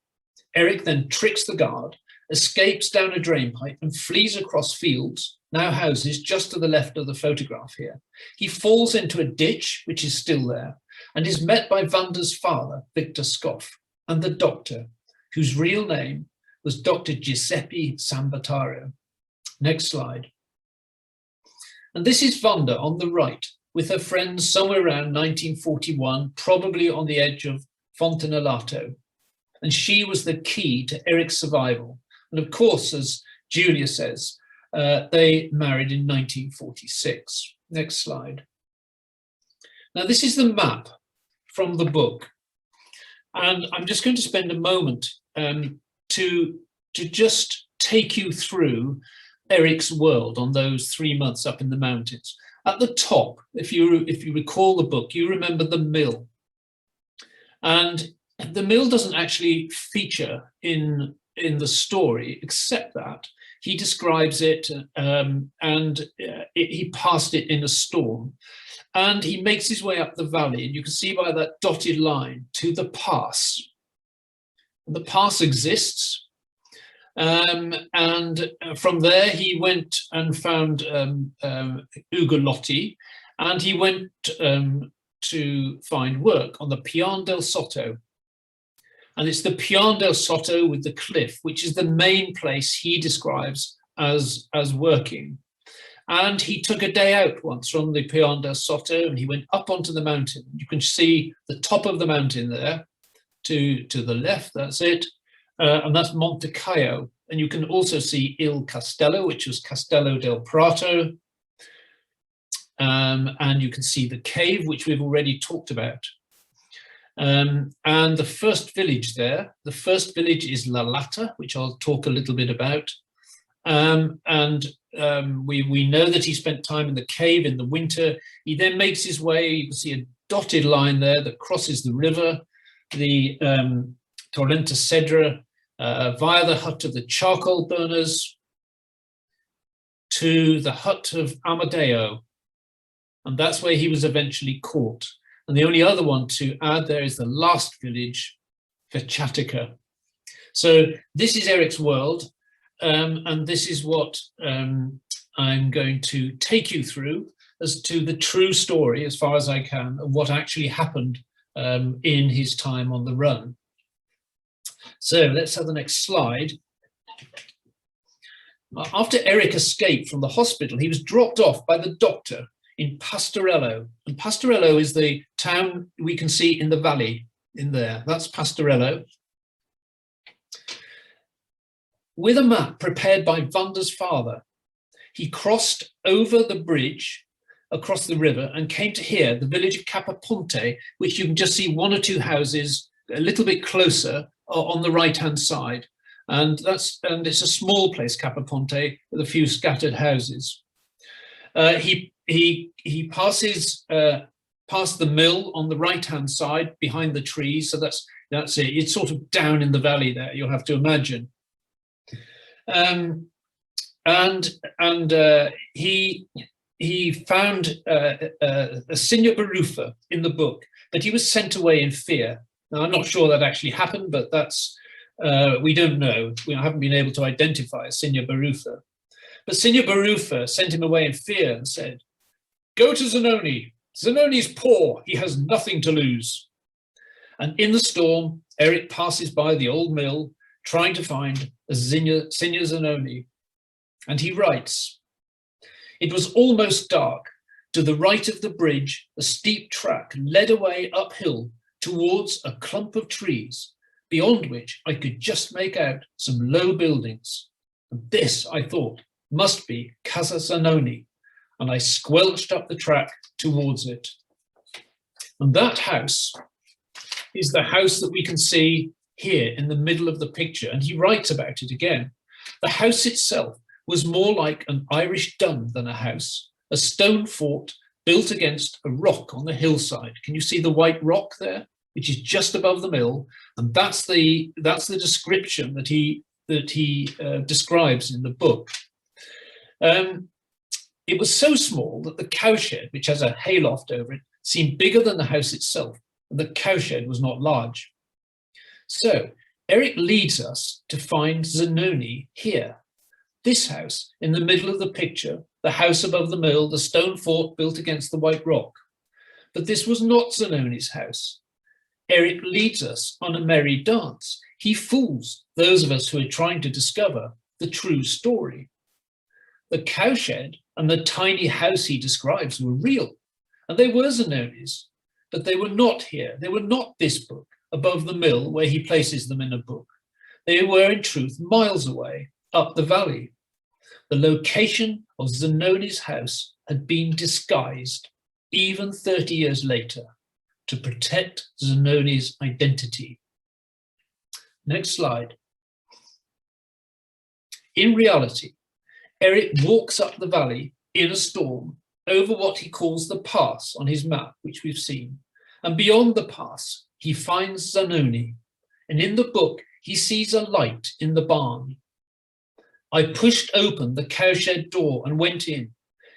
[SPEAKER 5] Eric then tricks the guard, escapes down a drainpipe and flees across fields, now houses just to the left of the photograph here. He falls into a ditch, which is still there, and is met by Wanda's father, Victor Scoff, and the doctor, whose real name was Dr. Giuseppe Sambataro. Next slide. And this is Wanda on the right, with her friends somewhere around 1941, probably on the edge of Fontanelato. And she was the key to Eric's survival. And of course, as Julia says, they married in 1946. Next slide. Now, this is the map from the book. And I'm just going to spend a moment to just take you through Eric's world on those 3 months up in the mountains. At the top, if you recall the book, you remember the mill. And the mill doesn't actually feature in the story, except that he describes it he passed it in a storm. And he makes his way up the valley, and you can see by that dotted line to the pass. And the pass exists, And from there, he went and found Ugolotti, and he went to find work on the Pian del Sotto. And it's the Pian del Sotto with the cliff, which is the main place he describes as working. And he took a day out once from the Pian del Sotto, and he went up onto the mountain. You can see the top of the mountain there to the left, that's it. And that's Monte Caio. And you can also see Il Castello, which was Castello del Prato. And you can see the cave, which we've already talked about. And the first village there, the first village is La Latta, which I'll talk a little bit about. We know that he spent time in the cave in the winter. He then makes his way, you can see a dotted line there that crosses the river, the Torrente Cedra, via the hut of the charcoal burners to the hut of Amadeo. And that's where he was eventually caught. And the only other one to add there is the last village, Vechatica. So this is Eric's world, and this is what I'm going to take you through as to the true story, as far as I can, of what actually happened in his time on the run. So let's have the next slide. After Eric escaped from the hospital, he was dropped off by the doctor in Pastorello. And Pastorello is the town we can see in the valley in there. That's Pastorello. With a map prepared by Vanda's father, he crossed over the bridge across the river and came to here, the village of Capaponte, which you can just see one or two houses a little bit closer on the right-hand side. And it's a small place, Capaponte, with a few scattered houses. He passes past the mill on the right-hand side behind the trees. So that's it. It's sort of down in the valley there, you'll have to imagine. He found a Signor Baruffa in the book, but he was sent away in fear. Now, I'm not sure that actually happened, but that's, we don't know. We haven't been able to identify Signor Baruffa. But Signor Baruffa sent him away in fear and said, "Go to Zanoni. Zanoni's poor. He has nothing to lose." And in the storm, Eric passes by the old mill, trying to find a Signor Zanoni. And he writes, "It was almost dark. To the right of the bridge, a steep track led away uphill towards a clump of trees, beyond which I could just make out some low buildings. And this, I thought, must be Casa Zanoni, and I squelched up the track towards it." And that house is the house that we can see here in the middle of the picture, and he writes about it again. The house itself was more like an Irish dun than a house, a stone fort built against a rock on the hillside. Can you see the white rock there, which is just above the mill? And that's the description that he describes in the book. It was so small that the cowshed, which has a hayloft over it, seemed bigger than the house itself, and the cowshed was not large. So Eric leads us to find Zanoni here. This house in the middle of the picture, the house above the mill, the stone fort built against the white rock. But this was not Zanoni's house. Eric leads us on a merry dance. He fools those of us who are trying to discover the true story. The cowshed and the tiny house he describes were real, and they were Zanoni's, but they were not here. They were not this book above the mill where he places them in a book. They were in truth miles away, up the valley. The location of Zanoni's house had been disguised, even 30 years later, to protect Zanoni's identity. Next slide. In reality, Eric walks up the valley in a storm over what he calls the pass on his map, which we've seen. And beyond the pass, he finds Zanoni. And in the book, he sees a light in the barn. I pushed open the cowshed door and went in.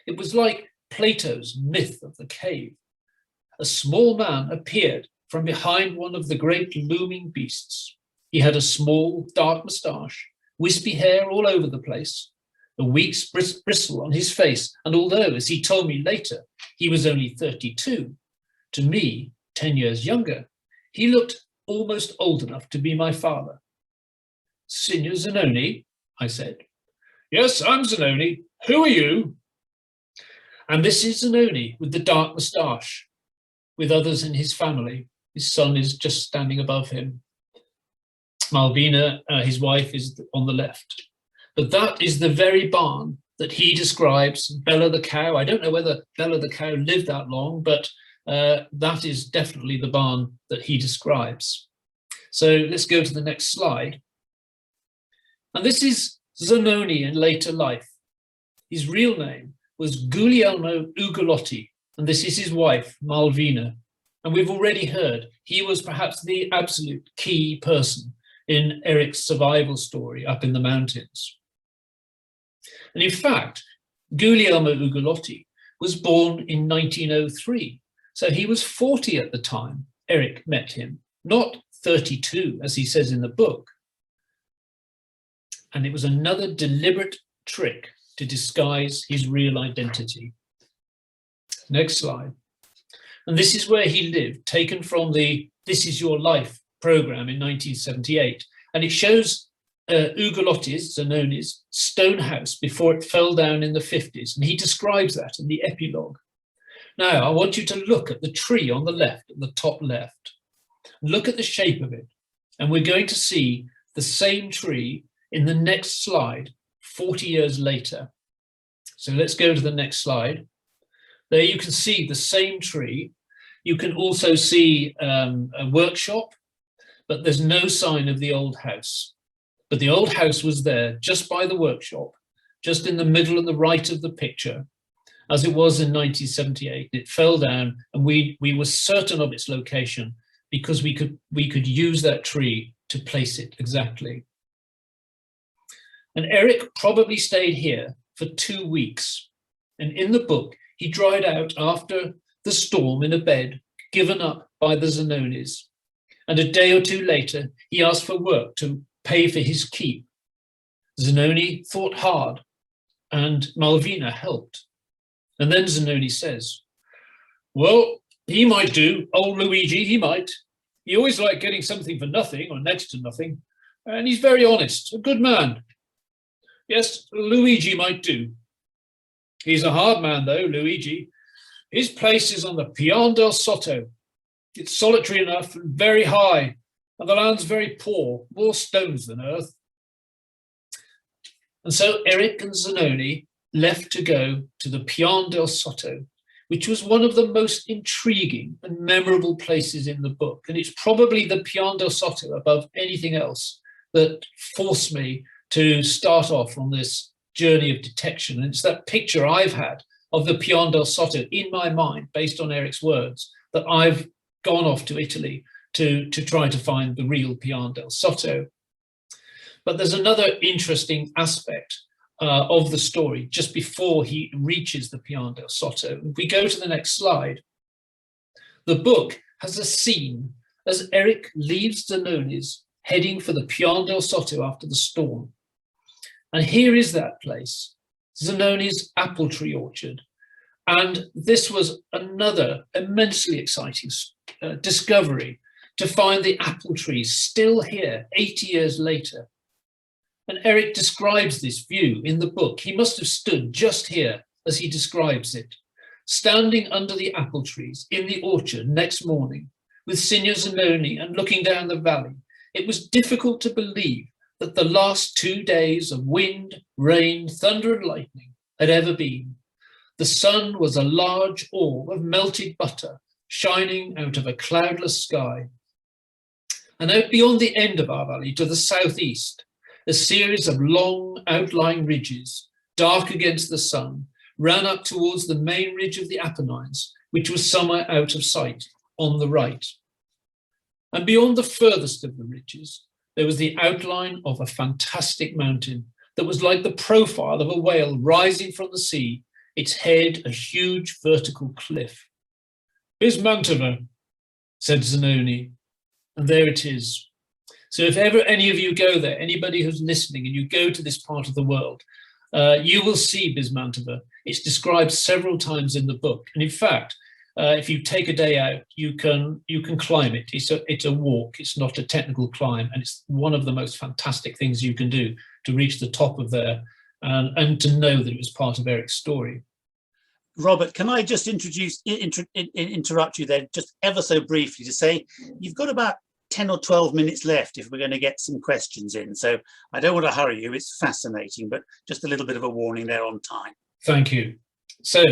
[SPEAKER 5] It was like Plato's myth of the cave. A small man appeared from behind one of the great looming beasts. He had a small, dark moustache wispy hair all over the place, a week's bristle on his face, and although, as he told me later, he was only 32, to me, 10 years younger, he looked almost old enough to be my father. "Signor Zanoni," I said. "Yes, I'm Zanoni. Who are you?" "And this is Zanoni with the dark moustache, with others in his family. His son is just standing above him. Malvina, his wife, is on the left. But that is the very barn that he describes, Bella the cow. I don't know whether Bella the cow lived that long, but that is definitely the barn that he describes. So let's go to the next slide. And this is Zanoni in later life. His real name was Guglielmo Ugolotti, and this is his wife, Malvina. And we've already heard he was perhaps the absolute key person in Eric's survival story up in the mountains. And in fact, Guglielmo Ugolotti was born in 1903. So he was 40 at the time Eric met him, not 32, as he says in the book. And it was another deliberate trick to disguise his real identity. Next slide. And this is where he lived, taken from the This Is Your Life program in 1978. And it shows Ugolotti's, Zanoni's, stone house before it fell down in the 50s. And he describes that in the epilogue. Now, I want you to look at the tree on the left, at the top left. Look at the shape of it. And we're going to see the same tree in the next slide, 40 years later. So let's go to the next slide. There you can see the same tree. You can also see a workshop, but there's no sign of the old house. But the old house was there just by the workshop, just in the middle and the right of the picture, as it was in 1978. It fell down, and we were certain of its location because we could use that tree to place it exactly. And Eric probably stayed here for 2 weeks. And in the book, he dried out after the storm in a bed given up by the Zanonis. And a day or two later, he asked for work to pay for his keep. Zanoni thought hard, and Malvina helped. And then Zanoni says, "Well, he might do, old Luigi, he might. He always liked getting something for nothing or next to nothing. And he's very honest, a good man. Yes, Luigi might do. He's a hard man, though, Luigi. His place is on the Pian del Sotto. It's solitary enough and very high, and the land's very poor, more stones than earth." And so Eric and Zanoni left to go to the Pian del Sotto, which was one of the most intriguing and memorable places in the book. And it's probably the Pian del Sotto above anything else that forced me to start off on this journey of detection. And it's that picture I've had of the Pian del Sotto in my mind, based on Eric's words, that I've gone off to Italy to try to find the real Pian del Sotto. But there's another interesting aspect of the story just before he reaches the Pian del Sotto. If we go to the next slide, the book has a scene as Eric leaves Zanoni's heading for the Pian del Sotto after the storm. And here is that place, Zanoni's apple tree orchard. And this was another immensely exciting discovery, to find the apple trees still here 80 years later. And Eric describes this view in the book. He must have stood just here as he describes it, standing under the apple trees in the orchard next morning with Signor Zanoni and looking down the valley. It was difficult to believe that the last 2 days of wind, rain, thunder and lightning had ever been. The sun was a large orb of melted butter shining out of a cloudless sky. And out beyond the end of our valley to the southeast, a series of long outlying ridges, dark against the sun, ran up towards the main ridge of the Apennines, which was somewhere out of sight on the right. And beyond the furthest of the ridges, there was the outline of a fantastic mountain that was like the profile of a whale rising from the sea, its head a huge vertical cliff. "Here's Mantova," said Zanoni, and there it is. So if ever any of you go there, anybody who's listening and you go to this part of the world, you will see Bismantova. It's described several times in the book. And in fact, if you take a day out, you can climb it. It's a walk. It's not a technical climb. And it's one of the most fantastic things you can do to reach the top of there and to know that it was part of Eric's story.
[SPEAKER 1] Robert, can I just interrupt you there just ever so briefly to say you've got about 10 or 12 minutes left if we're going to get some questions in. So I don't want to hurry you. It's fascinating, but just a little bit of a warning there on time.
[SPEAKER 5] Thank you. So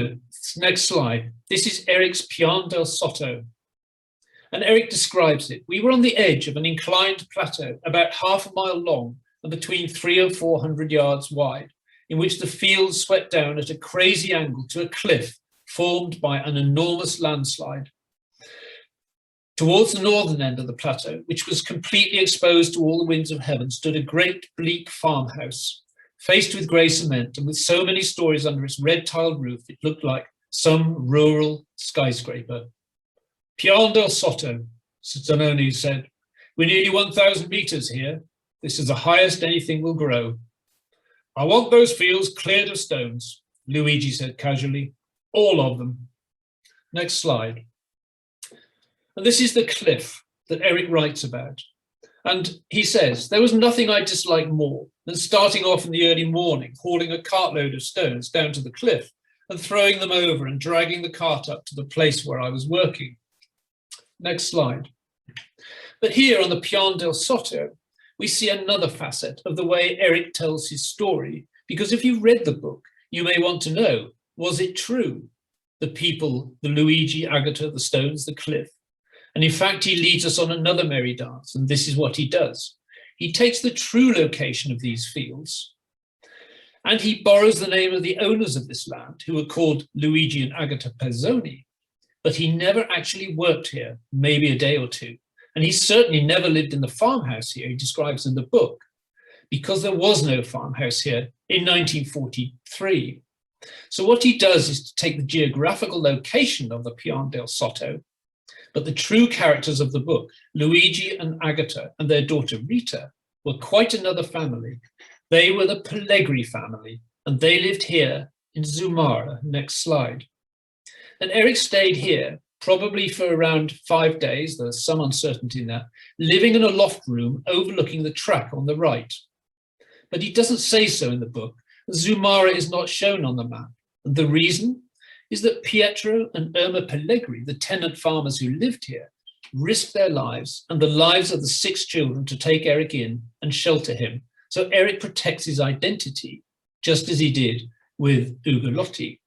[SPEAKER 5] next slide. This is Eric's Pian del Sotto. And Eric describes it. We were on the edge of an inclined plateau about half a mile long and between 300 or 400 yards wide, in which the fields swept down at a crazy angle to a cliff formed by an enormous landslide. Towards the northern end of the plateau, which was completely exposed to all the winds of heaven, stood a great bleak farmhouse, faced with grey cement and with so many stories under its red tiled roof, it looked like some rural skyscraper. Pian del Sotto, Zanoni said, we're nearly 1,000 meters here. This is the highest anything will grow. I want those fields cleared of stones, Luigi said casually, all of them. Next slide. And this is the cliff that Eric writes about. And he says, there was nothing I disliked more than starting off in the early morning, hauling a cartload of stones down to the cliff and throwing them over and dragging the cart up to the place where I was working. Next slide. But here on the Pian del Sotto, we see another facet of the way Eric tells his story, because if you read the book, you may want to know, was it true? The people, the Luigi, Agatha, the stones, the cliff. And in fact, he leads us on another merry dance, and this is what he does. He takes the true location of these fields, and he borrows the name of the owners of this land, who were called Luigi and Agatha Pezzoni, but he never actually worked here, maybe a day or two. And he certainly never lived in the farmhouse here, he describes in the book, because there was no farmhouse here in 1943. So what he does is to take the geographical location of the Pian del Sotto, but the true characters of the book, Luigi and Agatha and their daughter Rita, were quite another family. They were the Pellegri family, and they lived here in Zumara. Next slide. And Eric stayed here probably for around 5 days, there's some uncertainty in that, living in a loft room overlooking the track on the right. But he doesn't say so in the book. Zumara is not shown on the map. And the reason is that Pietro and Irma Pellegri, the tenant farmers who lived here, risked their lives and the lives of the 6 children to take Eric in and shelter him. So Eric protects his identity, just as he did with Ugolotti.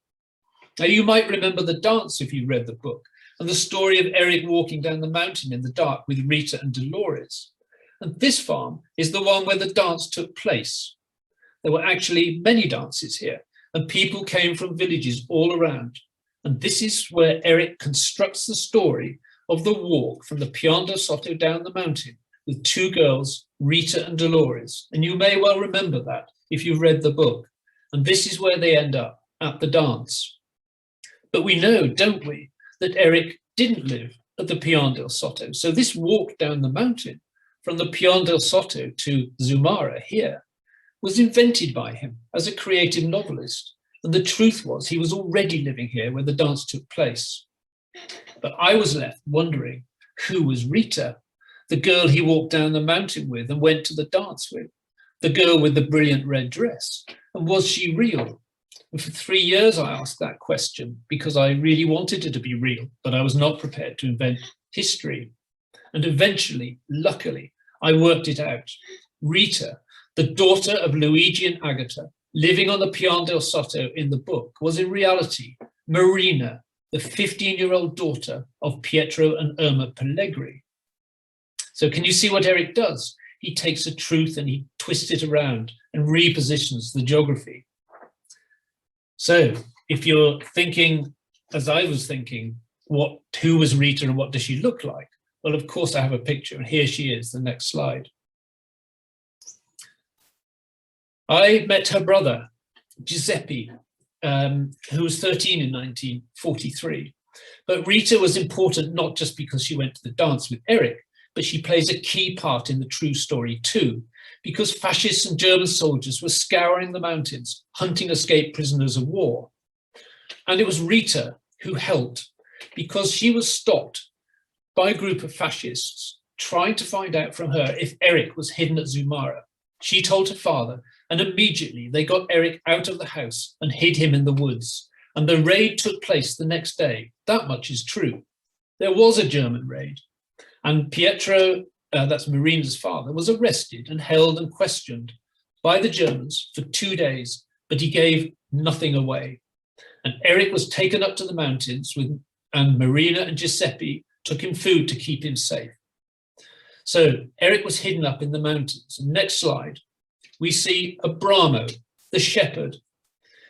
[SPEAKER 5] Now, you might remember the dance if you read the book, and the story of Eric walking down the mountain in the dark with Rita and Dolores. And this farm is the one where the dance took place. There were actually many dances here, and people came from villages all around. And this is where Eric constructs the story of the walk from the Pian del Sotto down the mountain with 2 girls, Rita and Dolores. And you may well remember that if you've read the book. And this is where they end up, at the dance. But we know, don't we, that Eric didn't live at the Pian del Sotto. So this walk down the mountain from the Pian del Sotto to Zumara here was invented by him as a creative novelist. And the truth was he was already living here where the dance took place. But I was left wondering, who was Rita, the girl he walked down the mountain with and went to the dance with, the girl with the brilliant red dress? And was she real? And for 3 years, I asked that question because I really wanted it to be real, but I was not prepared to invent history. And eventually, luckily, I worked it out. Rita, the daughter of Luigi and Agatha, living on the Pian del Sotto in the book, was in reality Marina, the 15-year-old daughter of Pietro and Irma Pellegri. So can you see what Eric does? He takes a truth and he twists it around and repositions the geography. So if you're thinking, as I was thinking, who was Rita and what does she look like? Well, of course I have a picture, and here she is, the next slide. I met her brother, Giuseppe, who was 13 in 1943. But Rita was important not just because she went to the dance with Eric, but she plays a key part in the true story too, because fascists and German soldiers were scouring the mountains, hunting escaped prisoners of war. And it was Rita who helped, because she was stopped by a group of fascists trying to find out from her if Eric was hidden at Zumara. She told her father, and immediately they got Eric out of the house and hid him in the woods. And the raid took place the next day. That much is true. There was a German raid, and Pietro, that's Marina's father, was arrested and held and questioned by the Germans for 2 days, but he gave nothing away. And Eric was taken up to the mountains and Marina and Giuseppe took him food to keep him safe. So Eric was hidden up in the mountains. Next slide, we see Abramo, the shepherd,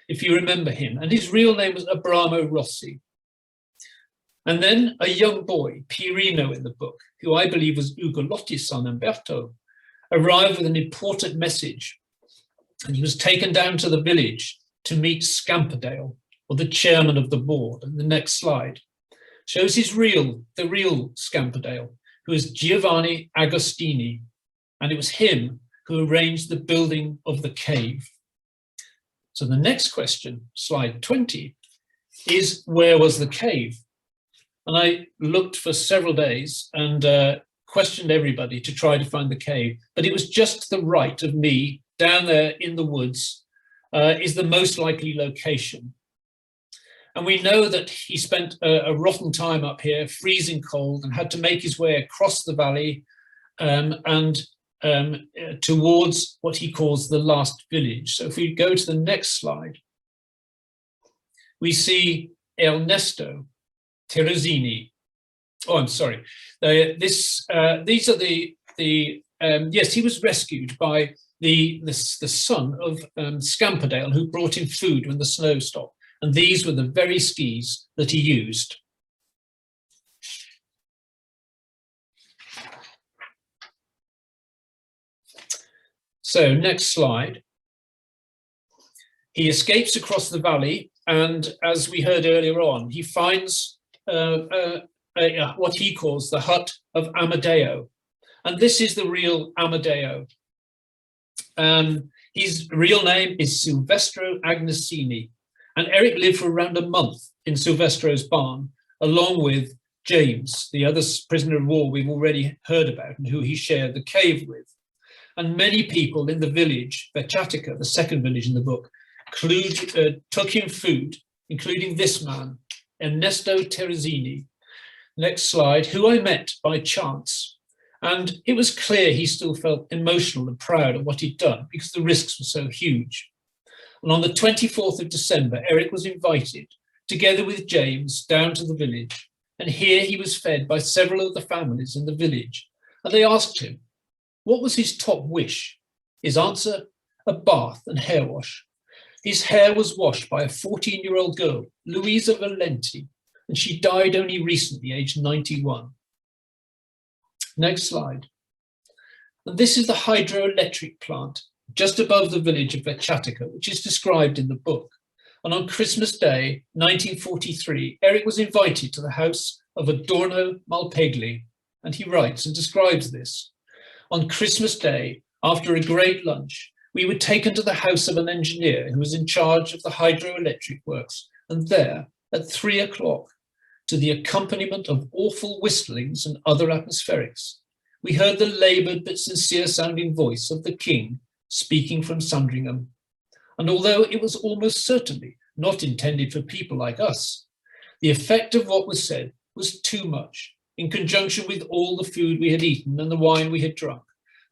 [SPEAKER 5] if you remember him, and his real name was Abramo Rossi. And then a young boy, Pierino in the book, who I believe was Ugolotti's son, Umberto, arrived with an important message. And he was taken down to the village to meet Scamperdale, or the chairman of the board. And the next slide shows the real Scamperdale, who is Giovanni Agostini. And it was him who arranged the building of the cave. So the next question, slide 20, is where was the cave? And I looked for several days and questioned everybody to try to find the cave, but it was just to the right of me, down there in the woods, is the most likely location. And we know that he spent a rotten time up here, freezing cold, and had to make his way across the valley towards what he calls the last village. So if we go to the next slide, we see Ernesto Teresini. Oh, I'm sorry. These are yes, he was rescued by the son of Scamperdale, who brought him food when the snow stopped. And these were the very skis that he used. So next slide. He escapes across the valley, and as we heard earlier on, he finds what he calls the hut of Amadeo. And this is the real Amadeo. His real name is Silvestro Agnesini. And Eric lived for around a month in Silvestro's barn, along with James, the other prisoner of war we've already heard about and who he shared the cave with. And many people in the village, Verchatica, the second village in the book, took him food, including this man, Ernesto Teresini. Next slide, who I met by chance. And it was clear he still felt emotional and proud of what he'd done because the risks were so huge. And on the 24th of December, Eric was invited, together with James, down to the village. And here he was fed by several of the families in the village. And they asked him, what was his top wish? His answer, a bath and hair wash. His hair was washed by a 14-year-old girl, Luisa Valenti, and she died only recently, aged 91. Next slide. And this is the hydroelectric plant just above the village of Verchatica, which is described in the book. And on Christmas Day, 1943, Eric was invited to the house of Adorno Malpegli, and he writes and describes this. On Christmas Day, after a great lunch, we were taken to the house of an engineer who was in charge of the hydroelectric works, and there, at 3 o'clock, to the accompaniment of awful whistlings and other atmospherics, we heard the laboured but sincere-sounding voice of the king speaking from Sandringham. And although it was almost certainly not intended for people like us, the effect of what was said was too much, in conjunction with all the food we had eaten and the wine we had drunk,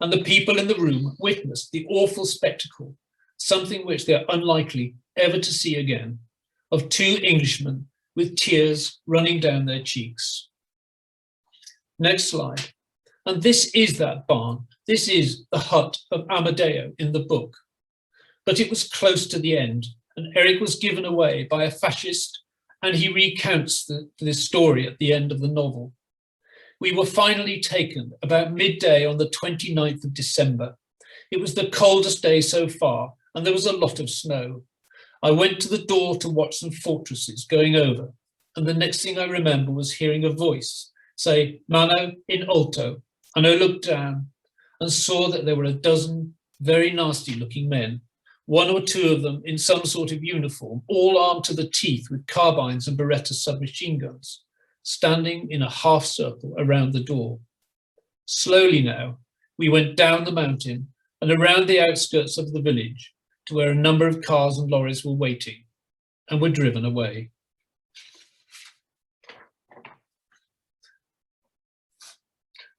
[SPEAKER 5] and the people in the room witnessed the awful spectacle, something which they are unlikely ever to see again, of two Englishmen with tears running down their cheeks. Next slide. And this is that barn. This is the hut of Amadeo in the book. But it was close to the end, and Eric was given away by a fascist, and he recounts this story at the end of the novel. We were finally taken about midday on the 29th of December. It was the coldest day so far, and there was a lot of snow. I went to the door to watch some fortresses going over, and the next thing I remember was hearing a voice say, "Mano in alto," and I looked down and saw that there were a dozen very nasty looking men, one or two of them in some sort of uniform, all armed to the teeth with carbines and Beretta submachine guns, standing in a half circle around the door. Slowly now, we went down the mountain and around the outskirts of the village to where a number of cars and lorries were waiting and were driven away.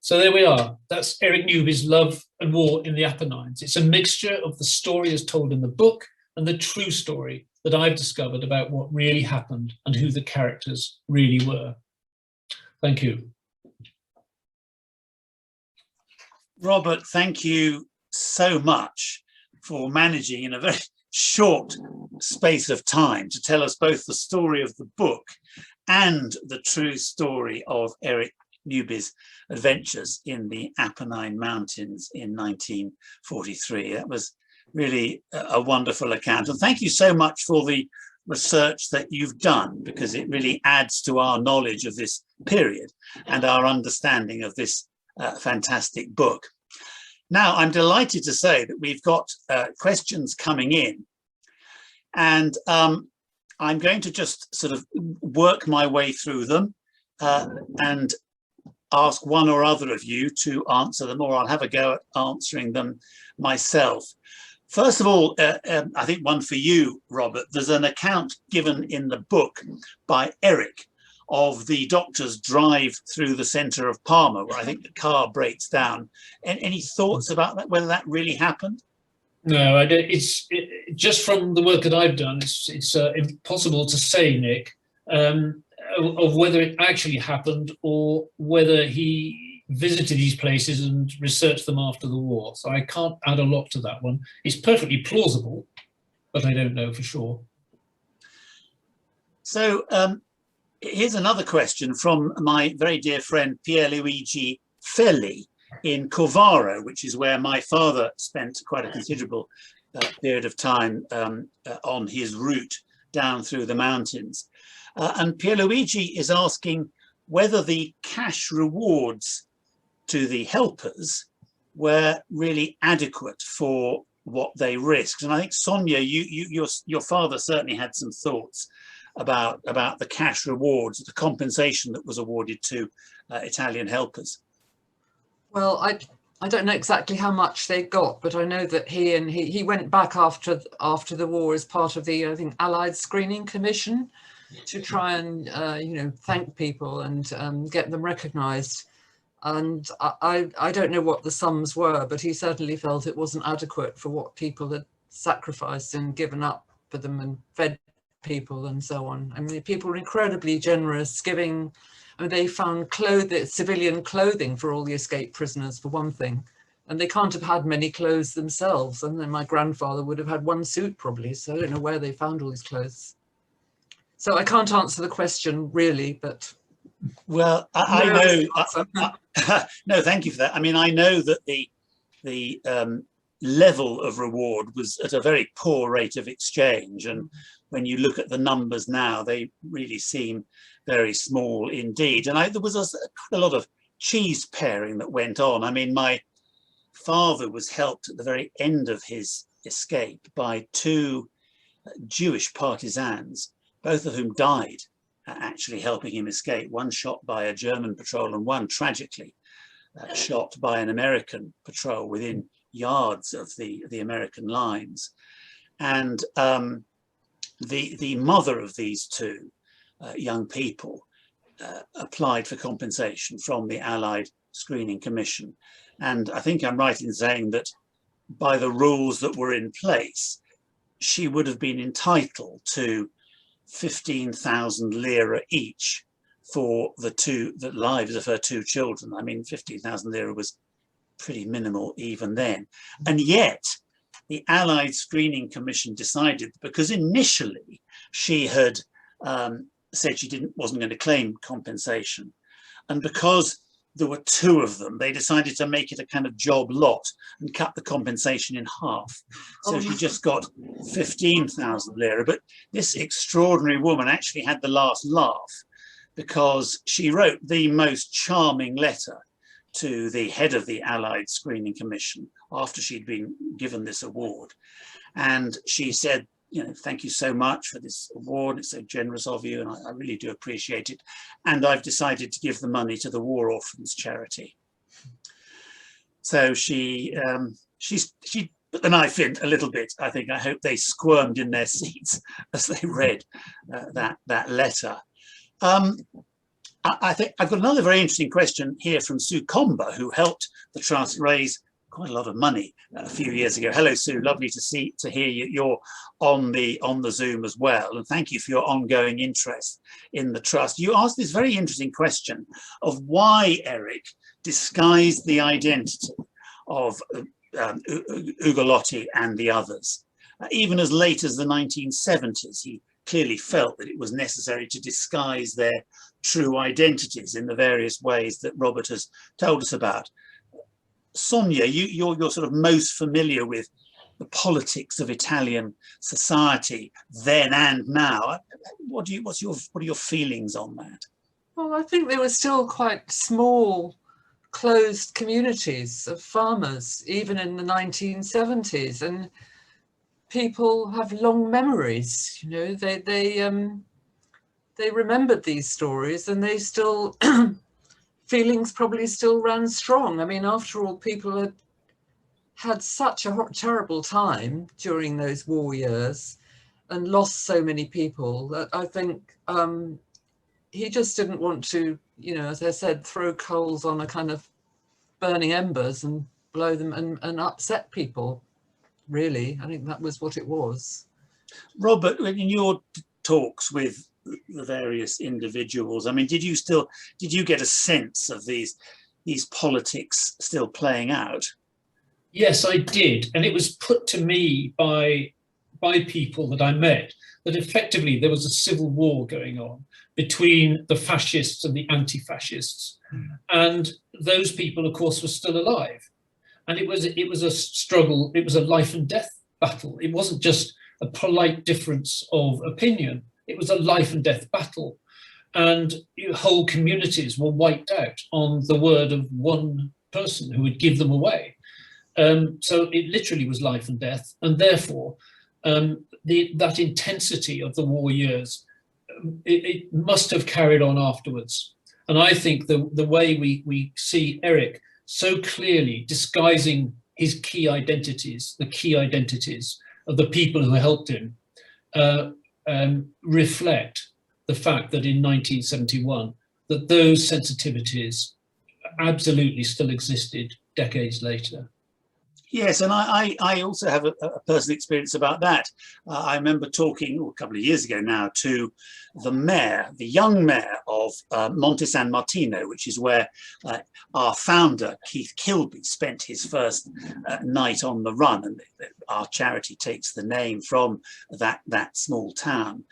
[SPEAKER 5] So there we are. That's Eric Newby's Love and War in the Apennines. It's a mixture of the story as told in the book and the true story that I've discovered about what really happened and who the characters really were. Thank you.
[SPEAKER 1] Robert, thank you so much for managing in a very short space of time to tell us both the story of the book and the true story of Eric Newby's adventures in the Apennine Mountains in 1943. That was really a wonderful account. And thank you so much for the research that you've done, because it really adds to our knowledge of this period and our understanding of this fantastic book. Now, I'm delighted to say that we've got questions coming in, and I'm going to just sort of work my way through them and ask one or other of you to answer them, or I'll have a go at answering them myself. First of all, I think one for you, Robert. There's an account given in the book by Eric of the doctor's drive through the centre of Parma, where I think the car breaks down. Any thoughts about that, whether that really happened?
[SPEAKER 5] No, I don't. It's just from the work that I've done, it's impossible to say, Nick, of whether it actually happened or whether he visited these places and researched them after the war. So I can't add a lot to that one. It's perfectly plausible, but I don't know for sure. So here's another question from my very dear friend Pierluigi Felli in Corvaro, which is where my father spent quite a considerable period of time on his route down through the mountains. And Pierluigi is asking whether the cash rewards to the helpers were really adequate for what they risked. And I think, Sonia, your father certainly had some thoughts about the cash rewards, the compensation that was awarded to Italian helpers.
[SPEAKER 4] Well, I don't know exactly how much they got, but I know that he went back after the war as part of the, I think, Allied Screening Commission to try and thank people and get them recognised. And I don't know what the sums were, but he certainly felt it wasn't adequate for what people had sacrificed and given up for them and fed people and so on. I mean, people were incredibly generous, giving. I mean, they found civilian clothing for all the escaped prisoners, for one thing, and they can't have had many clothes themselves. And then my grandfather would have had one suit probably, so I don't know where they found all these clothes. So I can't answer the question really, but.
[SPEAKER 1] Well, I know. No, thank you for that. I mean, I know that the level of reward was at a very poor rate of exchange, and when you look at the numbers now, they really seem very small indeed. And there was a lot of cheese pairing that went on. I mean, my father was helped at the very end of his escape by two Jewish partisans, both of whom died actually helping him escape. One shot by a German patrol and one tragically shot by an American patrol within yards of the American lines. And the mother of these two young people applied for compensation from the Allied Screening Commission. And I think I'm right in saying that by the rules that were in place, she would have been entitled to 15,000 lira each for the lives of her two children. I mean, 15,000 lira was pretty minimal even then. And yet the Allied Screening Commission decided, because initially she had said she wasn't going to claim compensation, and because there were two of them, they decided to make it a kind of job lot and cut the compensation in half. So she just got 15,000 lira. But this extraordinary woman actually had the last laugh, because she wrote the most charming letter to the head of the Allied Screening Commission after she'd been given this award. And she said, you know, thank you so much for this award. It's so generous of you, and I really do appreciate it. And I've decided to give the money to the War Orphans charity. So she put the knife in a little bit. I think, I hope they squirmed in their seats as they read that letter. I think I've got another very interesting question here from Sue Comber, who helped the trust raise quite a lot of money a few years ago. Hello, Sue. Lovely to hear you. You're on the Zoom as well, and thank you for your ongoing interest in the trust. You asked this very interesting question of why Eric disguised the identity of Ugolotti and the others. Even as late as the 1970s, he clearly felt that it was necessary to disguise their true identities in the various ways that Robert has told us about. Sonia, you're sort of most familiar with the politics of Italian society then and now. What are your feelings on that?
[SPEAKER 4] Well, I think they were still quite small, closed communities of farmers, even in the 1970s, and people have long memories. You know, they remembered these stories, and they still feelings probably still ran strong. I mean, after all, people had such a terrible time during those war years and lost so many people that I think he just didn't want to, you know, as I said, throw coals on a kind of burning embers and blow them and upset people, really. I think that was what it was.
[SPEAKER 1] Robert, in your talks with the various individuals, I mean, did you get a sense of these politics still playing out?
[SPEAKER 5] Yes, I did. And it was put to me by people that I met that effectively there was a civil war going on between the fascists and the anti-fascists. And those people, of course, were still alive. And it was a struggle. It was a life and death battle. It wasn't just a polite difference of opinion. It was a life and death battle. And whole communities were wiped out on the word of one person who would give them away. So it literally was life and death. And therefore, that intensity of the war years, it must have carried on afterwards. And I think the way we see Eric so clearly disguising his key identities, the key identities of the people who helped him, reflect the fact that in 1971, that those sensitivities absolutely still existed decades later.
[SPEAKER 1] Yes, and I also have a personal experience about that. I remember talking a couple of years ago now to the mayor, the young mayor of Monte San Martino, which is where our founder, Keith Kilby, spent his first night on the run. And our charity takes the name from that small town.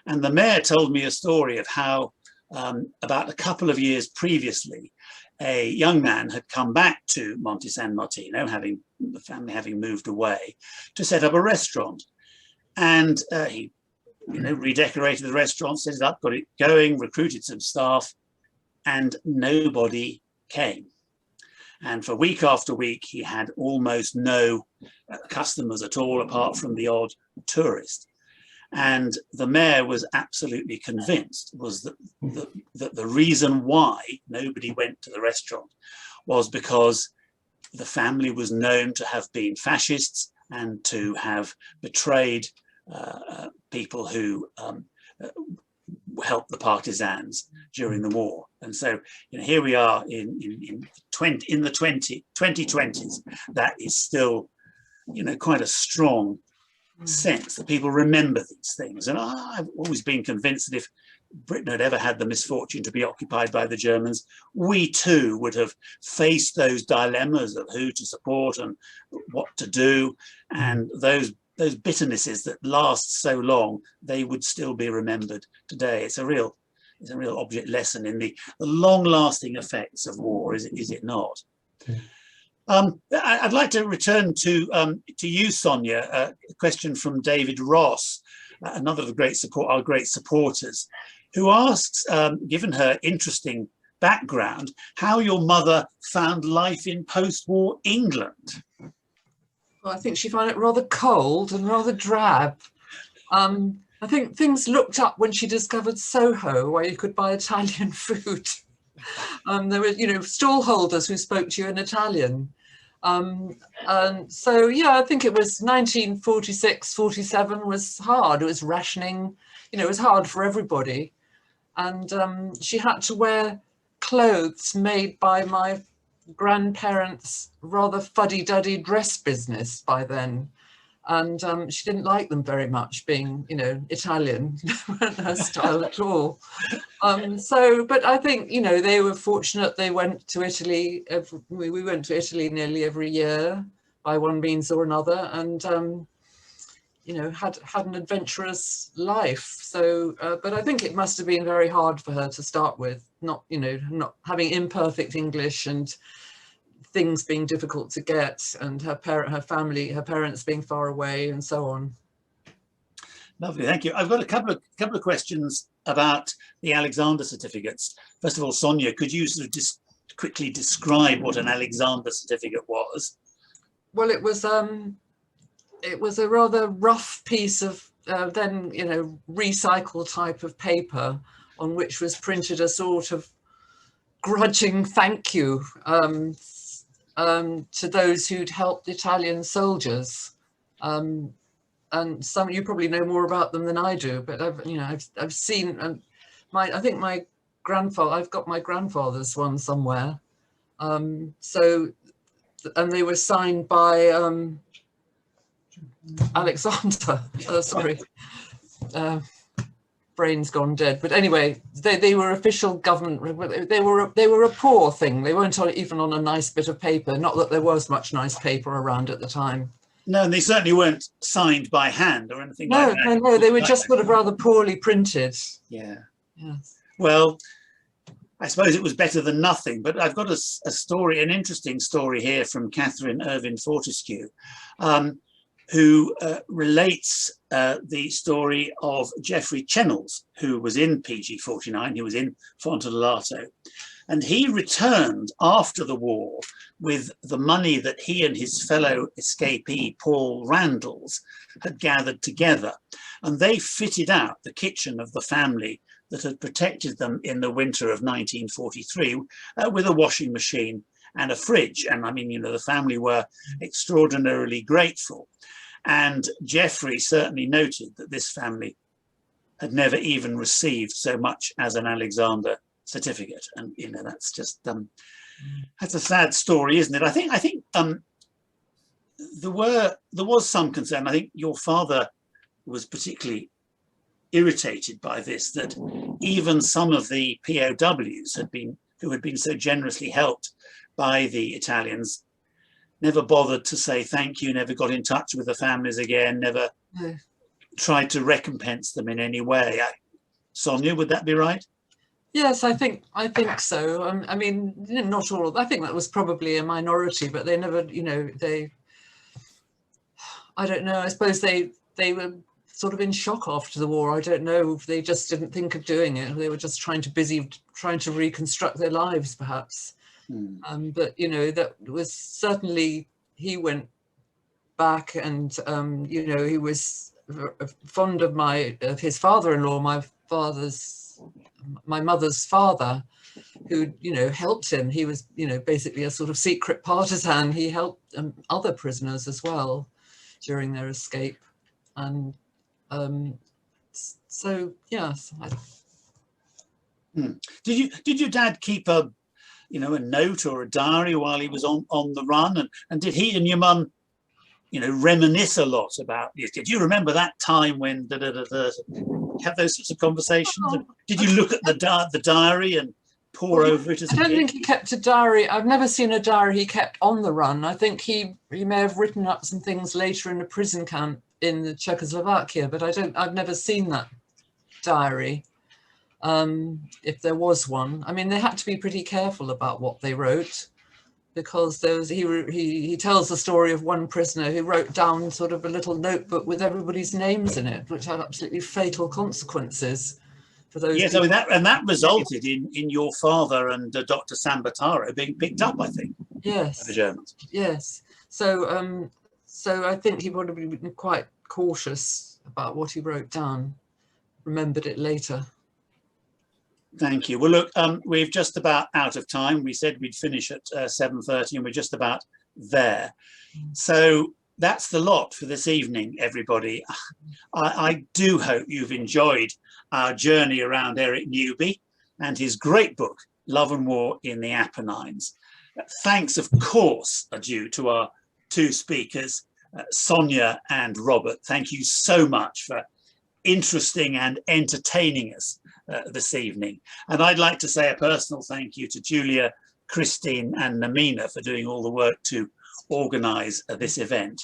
[SPEAKER 1] And the mayor told me a story of how about a couple of years previously, a young man had come back to Monte San Martino, the family having moved away, to set up a restaurant. And he, redecorated the restaurant, set it up, got it going, recruited some staff, and nobody came. And for week after week, he had almost no customers at all, apart from the odd tourist. And the mayor was absolutely convinced that the reason why nobody went to the restaurant was because the family was known to have been fascists and to have betrayed people who helped the partisans during the war. And so here we are in the 2020s. That is still quite a strong sense that people remember these things. And I've always been convinced that if Britain had ever had the misfortune to be occupied by the Germans, we too would have faced those dilemmas of who to support and what to do, and those bitternesses that last so long, they would still be remembered today. It's a real object lesson in the long-lasting effects of war, is it not? Okay. I'd like to return to you, Sonia. A question from David Ross, another of our great supporters, who asks, given her interesting background, how your mother found life in post-war England.
[SPEAKER 4] Well, I think she found it rather cold and rather drab. I think things looked up when she discovered Soho, where you could buy Italian food. There were, you know, stall holders who spoke to you in Italian. And so, yeah, I think it was 1946, 47 was hard. It was rationing, you know, it was hard for everybody. And she had to wear clothes made by my grandparents' rather fuddy-duddy dress business by then. And she didn't like them very much, being, you know, Italian, weren't her style at all. But I think, you know, they were fortunate. They went to Italy. We went to Italy nearly every year by one means or another, and, you know, had an adventurous life. So, but I think it must have been very hard for her to start with, not, you know, not having imperfect English and things being difficult to get, and her parents being far away, and so on.
[SPEAKER 1] Lovely, thank you. I've got a couple of questions about the Alexander certificates. First of all, Sonia, could you sort of just quickly describe what an Alexander certificate was?
[SPEAKER 4] Well, it was a rather rough piece of then, you know, recycled type of paper on which was printed a sort of grudging thank you to those who'd helped Italian soldiers. And some, you probably know more about them than I do, but I've seen, I think my grandfather, I've got my grandfather's one somewhere. And they were signed by Alexander, sorry, brain's gone dead. But anyway, they were official government, they were a poor thing. They weren't even on a nice bit of paper, not that there was much nice paper around at the time.
[SPEAKER 1] No, and they certainly weren't signed by hand or anything like that.
[SPEAKER 4] No, they were just sort of rather poorly printed.
[SPEAKER 1] Yeah.
[SPEAKER 4] Yes.
[SPEAKER 1] Well, I suppose it was better than nothing, but I've got a story, an interesting story here from Catherine Irvine Fortescue, who relates the story of Geoffrey Chennels, who was in PG 49, he was in Fontanato, and he returned after the war with the money that he and his fellow escapee, Paul Randalls, had gathered together. And they fitted out the kitchen of the family that had protected them in the winter of 1943 with a washing machine and a fridge. And I mean, you know, the family were extraordinarily grateful. And Geoffrey certainly noted that this family had never even received so much as an Alexander certificate. And, you know, that's just, that's a sad story, isn't it? I think there was some concern. I think your father was particularly irritated by this, that even some of the POWs who had been so generously helped by the Italians never bothered to say thank you, never got in touch with the families again, never tried to recompense them in any way. Sonia, would that be right?
[SPEAKER 4] Yes, I think so. I mean, not all. I think that was probably a minority, but they never, you know, I don't know. I suppose they were sort of in shock after the war. I don't know. They just didn't think of doing it. They were just trying to reconstruct their lives, perhaps. But you know, that was certainly, he went back, and you know, he was fond of his father-in-law, my mother's father, who, you know, helped him. He was, you know, basically a sort of secret partisan. He helped other prisoners as well during their escape. And so, yes.
[SPEAKER 1] Did your dad keep a note or a diary while he was on the run? And did he and your mum, you know, reminisce a lot about this? Did you remember that time when have those sorts of conversations? Did you look at the diary and pore over it as a kid?
[SPEAKER 4] I don't think he kept a diary. I've never seen a diary he kept on the run. I think he may have written up some things later in a prison camp in the Czechoslovakia, but I've never seen that diary. If there was one. I mean, they had to be pretty careful about what they wrote, because he tells the story of one prisoner who wrote down sort of a little notebook with everybody's names in it, which had absolutely fatal consequences for those.
[SPEAKER 1] Yes, I mean that resulted in your father and Dr. Sambataro being picked up, I think.
[SPEAKER 4] Yes.
[SPEAKER 1] By the Germans.
[SPEAKER 4] Yes. So so I think he would have been quite cautious about what he wrote down, remembered it later.
[SPEAKER 1] Thank you. Well, look, we're just about out of time. We said we'd finish at 7:30 and we're just about there. So that's the lot for this evening, everybody. I do hope you've enjoyed our journey around Eric Newby and his great book, Love and War in the Apennines. Thanks, of course, are due to our two speakers, Sonia and Robert. Thank you so much for interesting and entertaining us this evening. And I'd like to say a personal thank you to Julia, Christine and Namina for doing all the work to organise this event.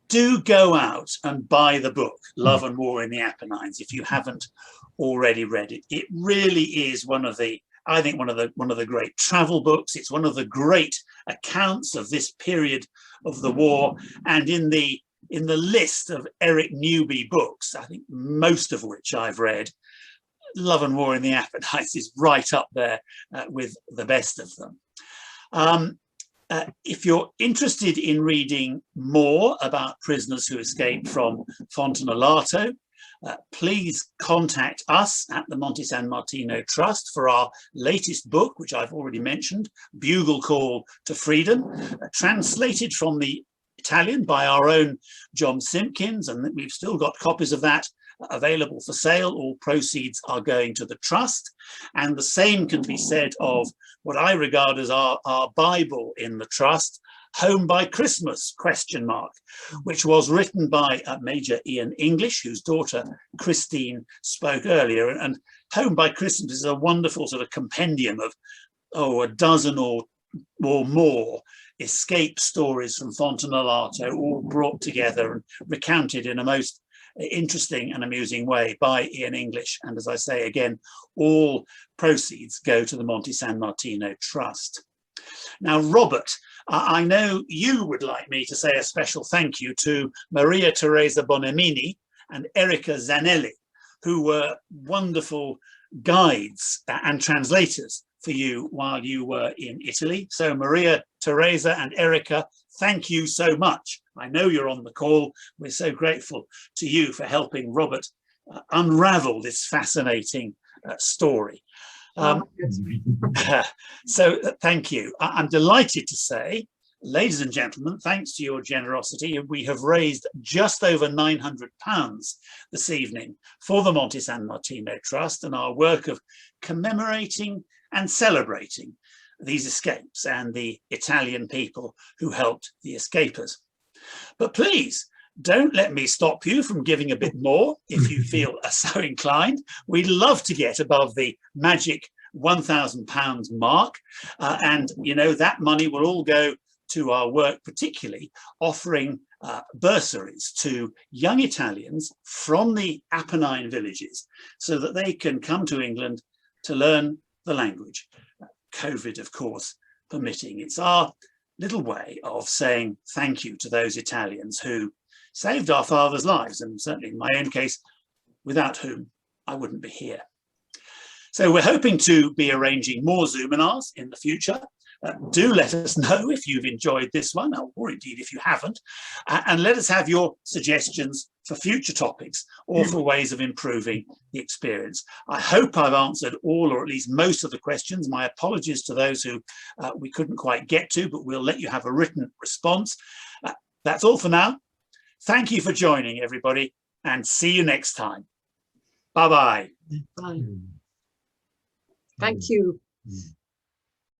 [SPEAKER 1] Do go out and buy the book, Love and War in the Apennines, if you haven't already read it. It really is one of the, I think, one of the great travel books. It's one of the great accounts of this period of the war. And in the list of Eric Newby books, I think most of which I've read, Love and War in the Apennines is right up there with the best of them. If you're interested in reading more about prisoners who escaped from Fontanolato, please contact us at the Monte San Martino Trust for our latest book, which I've already mentioned, Bugle Call to Freedom, translated from the Italian by our own John Simpkins, and we've still got copies of that available for sale. All proceeds are going to the trust, and the same can be said of what I regard as our Bible in the trust, Home by Christmas, ? Which was written by Major Ian English, whose daughter Christine spoke earlier. And Home by Christmas is a wonderful sort of compendium of a dozen or more escape stories from Fontanolato, all brought together and recounted in a most interesting and amusing way by Ian English. And as I say again, all proceeds go to the Monte San Martino Trust. Now, Robert, I know you would like me to say a special thank you to Maria Teresa Bonemini and Erica Zanelli, who were wonderful guides and translators for you while you were in Italy. So Maria Teresa and Erica, thank you so much. I know you're on the call. We're so grateful to you for helping Robert unravel this fascinating story. So thank you. I'm delighted to say, ladies and gentlemen, thanks to your generosity, we have raised just over £900 this evening for the Monte San Martino Trust and our work of commemorating and celebrating these escapes and the Italian people who helped the escapers. But please, don't let me stop you from giving a bit more if you feel so inclined. We'd love to get above the magic £1,000 mark. And, you know, that money will all go to our work, particularly offering bursaries to young Italians from the Apennine villages so that they can come to England to learn the language. COVID, of course, permitting. It's our little way of saying thank you to those Italians who saved our fathers' lives, and certainly in my own case, without whom I wouldn't be here. So we're hoping to be arranging more Zoominars in the future. Do let us know if you've enjoyed this one, or indeed if you haven't, and let us have your suggestions for future topics or for ways of improving the experience. I hope I've answered all or at least most of the questions. My apologies to those who we couldn't quite get to, but we'll let you have a written response. That's all for now. Thank you for joining, everybody, and see you next time. Bye-bye.
[SPEAKER 4] Bye. Thank you.